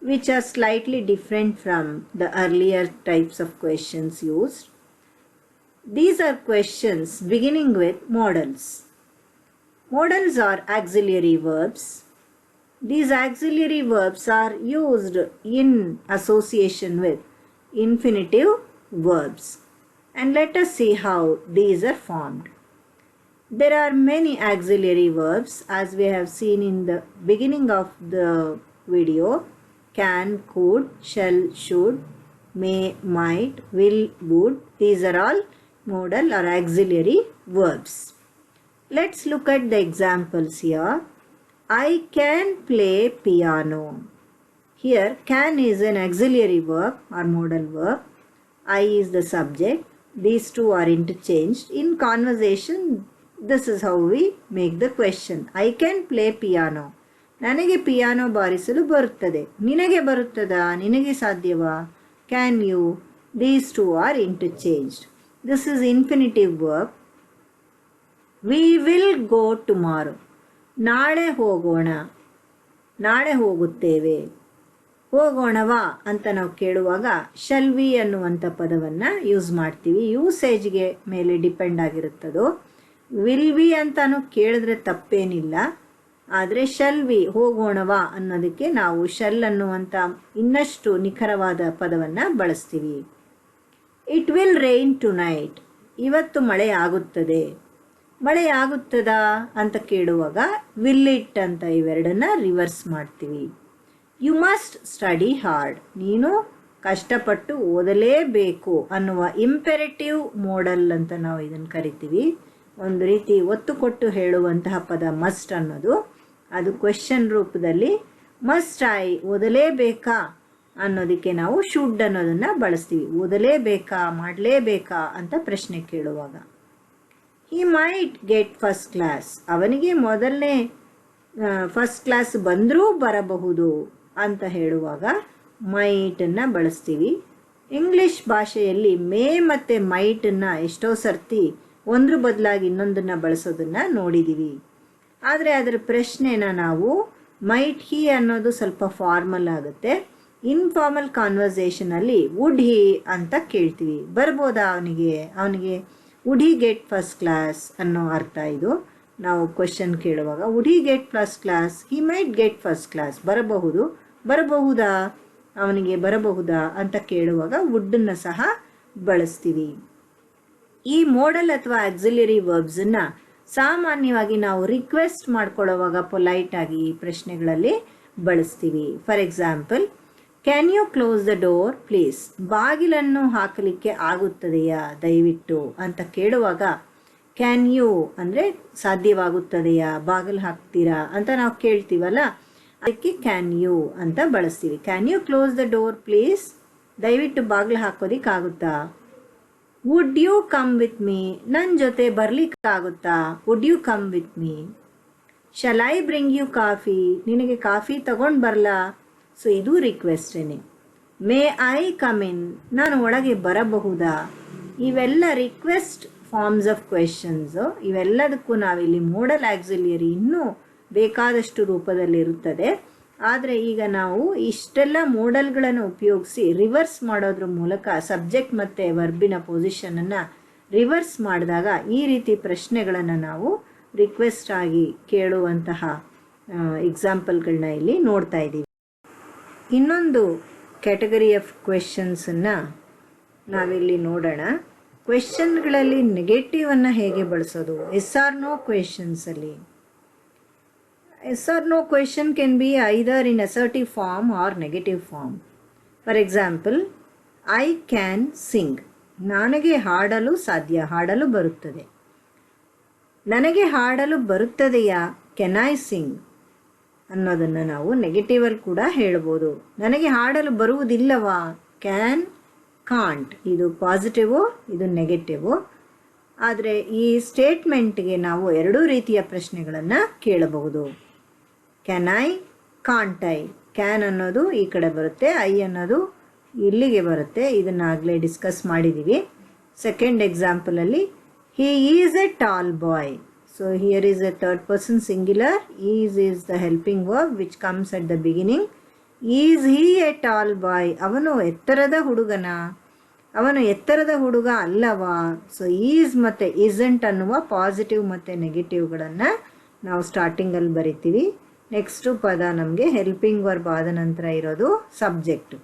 Speaker 1: which are slightly different from the earlier types of questions used. These are questions beginning with modals. Modals are auxiliary verbs. These auxiliary verbs are used in association with infinitive verbs. And let us see how these are formed. There are many auxiliary verbs as we have seen in the beginning of the video. Can, could, shall, should, may, might, will, would. These are all modal or auxiliary verbs. Let's look at the examples here. I can play piano. Here can is an auxiliary verb or modal verb. I is the subject. These two are interchanged. In conversation, this is how we make the question. I can play piano. ನನಗೆ piano ಬಾರಿಸಲು ಬರುತ್ತದೆ. ನಿನಗೆ ಬರುತ್ತದಾ? ನಿನಗೆ ಸಾಧ್ಯವಾ? Can you? These two are interchanged. This is infinitive verb. We will go tomorrow. ನಾಳೆ ಹೋಗೋಣ, ನಾಳೆ ಹೋಗುತ್ತೇವೆ. ಹೋಗೋಣವಾ ಅಂತ ನಾವು ಕೇಳುವಾಗ ಶಲ್ ವಿ ಅನ್ನುವಂಥ ಪದವನ್ನು ಯೂಸ್ ಮಾಡ್ತೀವಿ. ಯೂಸೇಜ್ಗೆ ಮೇಲೆ ಡಿಪೆಂಡ್ ಆಗಿರುತ್ತದೋ. ವಿಲ್ ವಿ ಅಂತಾನು ಕೇಳಿದ್ರೆ ತಪ್ಪೇನಿಲ್ಲ. ಆದರೆ ಶಲ್ ವಿ ಹೋಗೋಣವಾ ಅನ್ನೋದಕ್ಕೆ ನಾವು ಶಲ್ ಅನ್ನುವಂಥ ಇನ್ನಷ್ಟು ನಿಖರವಾದ ಪದವನ್ನು ಬಳಸ್ತೀವಿ. It will rain tonight. ಇವತ್ತು ಮಳೆ ಆಗುತ್ತದೆ. ಮಳೆ ಆಗುತ್ತದಾ ಅಂತ ಕೇಳುವಾಗ ವಿಲ್ ಇಟ್ ಅಂತ ಇವೆರಡನ್ನ ರಿವರ್ಸ್ ಮಾಡ್ತೀವಿ. You must study hard. ನೀನು ಕಷ್ಟಪಟ್ಟು ಓದಲೇಬೇಕು ಅನ್ನುವ ಇಂಪೆರೇಟಿವ್ ಮೋಡಲ್ ಅಂತ ನಾವು ಇದನ್ನು ಕರಿತೀವಿ. ಒಂದು ರೀತಿ ಒತ್ತು ಕೊಟ್ಟು ಹೇಳುವಂತಹ ಪದ ಮಸ್ಟ್ ಅನ್ನೋದು. ಅದು ಕ್ವೆಶ್ಚನ್ ರೂಪದಲ್ಲಿ ಮಸ್ಟ್ ಐ, ಓದಲೇಬೇಕಾ ಅನ್ನೋದಕ್ಕೆ ನಾವು ಶುಡ್ ಅನ್ನೋದನ್ನು ಬಳಸ್ತೀವಿ. ಓದಲೇಬೇಕಾ, ಮಾಡಲೇಬೇಕಾ ಅಂತ ಪ್ರಶ್ನೆ ಕೇಳುವಾಗ. ಹಿ ಮೈಟ್ ಗೆಟ್ ಫಸ್ಟ್ ಕ್ಲಾಸ್, ಅವನಿಗೆ ಮೊದಲನೇ ಫಸ್ಟ್ ಕ್ಲಾಸ್ ಬಂದರೂ ಬರಬಹುದು ಅಂತ ಹೇಳುವಾಗ ಮೈಟನ್ನು ಬಳಸ್ತೀವಿ. ಇಂಗ್ಲಿಷ್ ಭಾಷೆಯಲ್ಲಿ ಮೇ ಮತ್ತು ಮೈಟನ್ನು ಎಷ್ಟೋ ಸರ್ತಿ ಒಂದ್ರ ಬದಲಾಗಿ ಇನ್ನೊಂದನ್ನು ಬಳಸೋದನ್ನು ನೋಡಿದ್ದೀವಿ. ಆದರೆ ಅದರ ಪ್ರಶ್ನೆನ ನಾವು ಮೈಟ್ ಹಿ ಅನ್ನೋದು ಸ್ವಲ್ಪ ಫಾರ್ಮಲ್ ಆಗುತ್ತೆ. ಇನ್ಫಾರ್ಮಲ್ ಕಾನ್ವರ್ಸೇಷನಲ್ಲಿ ವುಡ್ ಹಿ ಅಂತ ಕೇಳ್ತೀವಿ. ಬರ್ಬೋದಾ ಅವನಿಗೆ would he get first class ಅನ್ನೋ ಅರ್ಥ ಇದು. ನಾವು ಕ್ವೆಶನ್ ಕೇಳುವಾಗ would he get first class, he might get first class, ಬರಬಹುದಾ ಅವನಿಗೆ ಬರಬಹುದಾ ಅಂತ ಕೇಳುವಾಗ ವುಡ್ಡನ್ನು ಸಹ ಬಳಸ್ತೀವಿ. ಈ ಮೋಡಲ್ ಅಥವಾ ಆಕ್ಸಿಲರಿ ವರ್ಬ್ಸನ್ನು ಸಾಮಾನ್ಯವಾಗಿ ನಾವು ರಿಕ್ವೆಸ್ಟ್ ಮಾಡ್ಕೊಳ್ಳೋವಾಗ ಪೊಲೈಟಾಗಿ ಪ್ರಶ್ನೆಗಳಲ್ಲಿ ಬಳಸ್ತೀವಿ. For example, can you close the door please, ಬಾಗಿಲನ್ನು ಹಾಕಲಿಕ್ಕೆ ಆಗುತ್ತದೆಯಾ ದಯವಿಟ್ಟು ಅಂತ ಕೇಳುವಾಗ ಕ್ಯಾನ್ ಯು ಅಂದರೆ ಸಾಧ್ಯವಾಗುತ್ತದೆಯಾ, ಬಾಗಿಲು ಹಾಕ್ತೀರಾ ಅಂತ ನಾವು ಕೇಳ್ತೀವಲ್ಲ, ಅದಕ್ಕೆ ಕ್ಯಾನ್ ಯು ಅಂತ ಬಳಸ್ತೀವಿ. Can you close the door please, ದಯವಿಟ್ಟು ಬಾಗಿಲು ಹಾಕೋದಿಕ್ಕಾಗುತ್ತಾ. Would you come with me, ನನ್ನ ಜೊತೆ ಬರಲಿಕ್ಕಾಗುತ್ತಾ, would you come with me. Shall I bring you coffee, ನಿನಗೆ ಕಾಫಿ ತಗೊಂಡು ಬರಲಾ. ಸೊ ಇದು ರಿಕ್ವೆಸ್ಟೇನೆ. ಮೇ ಐ ಕಮ್ ಇನ್, ನಾನು ಒಳಗೆ ಬರಬಹುದಾ. ಇವೆಲ್ಲ ರಿಕ್ವೆಸ್ಟ್ ಫಾರ್ಮ್ಸ್ ಆಫ್ ಕ್ವೆಶನ್ಸು. ಇವೆಲ್ಲದಕ್ಕೂ ನಾವಿಲ್ಲಿ ಮೋಡಲ್ ಆಕ್ಸಿಲಿಯರಿ ಇನ್ನೂ ಬೇಕಾದಷ್ಟು ರೂಪದಲ್ಲಿರುತ್ತದೆ. ಆದರೆ ಈಗ ನಾವು ಇಷ್ಟೆಲ್ಲ ಮೋಡಲ್ಗಳನ್ನು ಉಪಯೋಗಿಸಿ ರಿವರ್ಸ್ ಮಾಡೋದ್ರ ಮೂಲಕ ಸಬ್ಜೆಕ್ಟ್ ಮತ್ತು ವರ್ಬಿನ ಪೊಸಿಷನನ್ನು ರಿವರ್ಸ್ ಮಾಡಿದಾಗ ಈ ರೀತಿ ಪ್ರಶ್ನೆಗಳನ್ನು ನಾವು ರಿಕ್ವೆಸ್ಟ್ ಆಗಿ ಕೇಳುವಂತಹ ಎಕ್ಸಾಂಪಲ್ಗಳನ್ನ ಇಲ್ಲಿ ನೋಡ್ತಾ ಇದ್ದೀವಿ. ಇನ್ನೊಂದು ಕ್ಯಾಟಗರಿ ಆಫ್ ಕ್ವೆಶನ್ಸನ್ನು ನಾವಿಲ್ಲಿ ನೋಡೋಣ. ಕ್ವೆಶನ್ಗಳಲ್ಲಿ ನೆಗೆಟಿವನ್ನು ಹೇಗೆ ಬಳಸೋದು. ಎಸ್ ಆರ್ ನೋ ಕ್ವೆಶನ್ಸಲ್ಲಿ yes or no question can be either in assertive form or negative form. For example, I can sing, ನನಗೆ ಹಾಡಲು ಸಾಧ್ಯ, ಹಾಡಲು ಬರುತ್ತದೆ. ನನಗೆ ಹಾಡಲು ಬರುತ್ತದೆಯಾ, ಕೆನ್ ಐ ಸಿಂಗ್ ಅನ್ನೋದನ್ನು ನಾವು ನೆಗೆಟಿವಲ್ಲಿ ಕೂಡ ಹೇಳ್ಬೋದು. ನನಗೆ ಹಾಡಲು ಬರುವುದಿಲ್ಲವಾ, ಕ್ಯಾನ್ ಕಾಂಟ್. ಇದು ಪಾಸಿಟಿವು, ಇದು ನೆಗೆಟಿವು. ಆದರೆ ಈ ಸ್ಟೇಟ್ಮೆಂಟ್ಗೆ ನಾವು ಎರಡೂ ರೀತಿಯ ಪ್ರಶ್ನೆಗಳನ್ನು ಕೇಳಬಹುದು. Can I, can't I. Can ಅನ್ನೋದು ಈ ಕಡೆ ಬರುತ್ತೆ, ಐ ಅನ್ನೋದು ಇಲ್ಲಿಗೆ ಬರುತ್ತೆ. ಇದನ್ನು ಆಗಲೇ ಡಿಸ್ಕಸ್ ಮಾಡಿದ್ದೀವಿ. ಸೆಕೆಂಡ್ ಎಕ್ಸಾಂಪಲಲ್ಲಿ he is a tall boy. So here is a third person singular. Is the helping verb which comes at the beginning. Is he a tall boy, ಅವನು ಎತ್ತರದ ಹುಡುಗನ, ಅವನು ಎತ್ತರದ ಹುಡುಗ ಅಲ್ಲವಾ. ಸೊ ಈಸ್ ಮತ್ತು ಇಸಂಟ್ ಅನ್ನುವ ಪಾಸಿಟಿವ್ ಮತ್ತು ನೆಗೆಟಿವ್ಗಳನ್ನು ನಾವು ಸ್ಟಾರ್ಟಿಂಗಲ್ಲಿ ಬರಿತೀವಿ. ನೆಕ್ಸ್ಟು ಪದ ನಮಗೆ ಹೆಲ್ಪಿಂಗ್ ವರ್ಬ್ ಆದ ನಂತರ ಇರೋದು ಸಬ್ಜೆಕ್ಟು.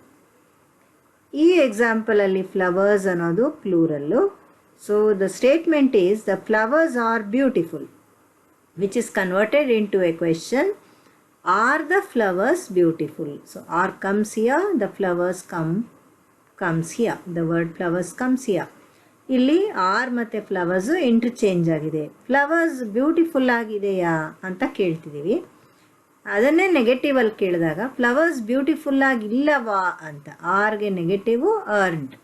Speaker 1: ಈ ಎಕ್ಸಾಂಪಲಲ್ಲಿ ಫ್ಲವರ್ಸ್ ಅನ್ನೋದು plural. So the statement is the flowers are beautiful, which is converted into a question. Are the flowers beautiful. So are comes here, the flowers comes here. The word flowers comes here. ಇಲ್ಲಿ are ಮತ್ತು flowers interchange ಆಗಿದೆ. Flowers beautiful ಆಗಿದೆಯಾ ಅಂತ ಕೇಳ್ತಿದ್ದೀವಿ. ಅದನ್ನೇ ನೆಗೆಟಿವಲ್ಲಿ ಕೇಳಿದಾಗ flowers beautiful ಆಗಿಲ್ಲವಾ ಅಂತ. ಆರ್ಗೆ negative aren't.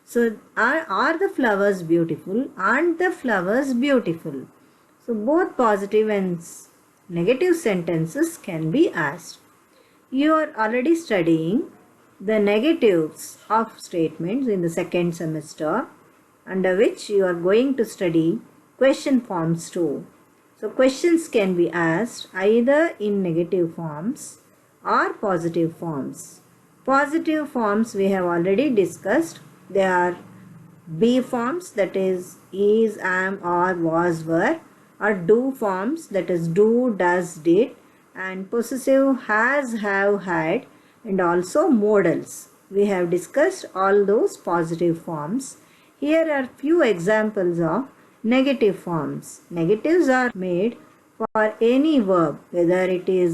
Speaker 1: So are the flowers beautiful, aren't the flowers beautiful. So both positive and negative sentences can be asked. You are already studying the negatives of statements in the second semester, under which you are going to study question forms too. So questions can be asked either in negative forms or positive forms. Positive forms we have already discussed. They are be forms, that is, am, are, was, were, or do forms, that is do, does, did, and possessive has, have, had, and also modals. We have discussed all those positive forms. Here are few examples of negative forms. Negatives are made for any verb, whether it is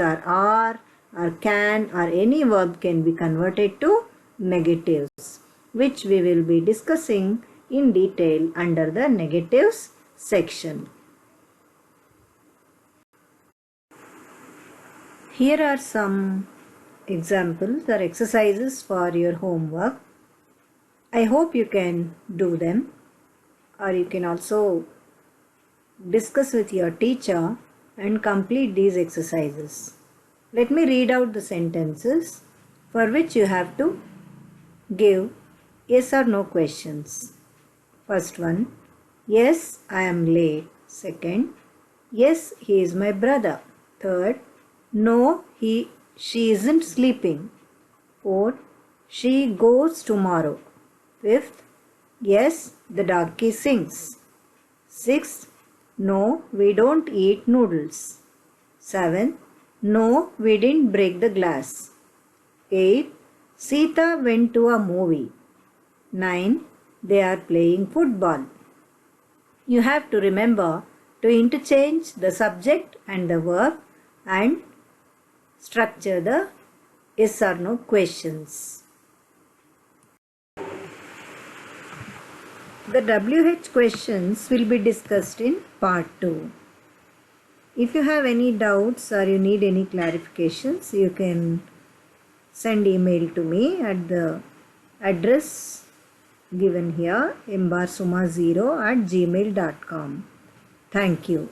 Speaker 1: or are or can, or any verb can be converted to negatives, which we will be discussing in detail under the negatives section. Here are some examples or exercises for your homework. I hope you can do them, or you can also discuss with your teacher and complete these exercises. Let me read out the sentences for which you have to give yes or no questions. First one, yes, I am late. Second, yes, he is my brother. Third, no, she isn't sleeping. Fourth, she goes tomorrow. Fifth, yes, the donkey sings. Sixth, no, we don't eat noodles. Seventh, no, we didn't break the glass. 8. Sita went to a movie. 9. They are playing football. You have to remember to interchange the subject and the verb and structure the yes or no questions. The WH questions will be discussed in part 2. If you have any doubts or you need any clarifications, you can send email to me at the address given here, mbarsuma0@gmail.com. Thank you.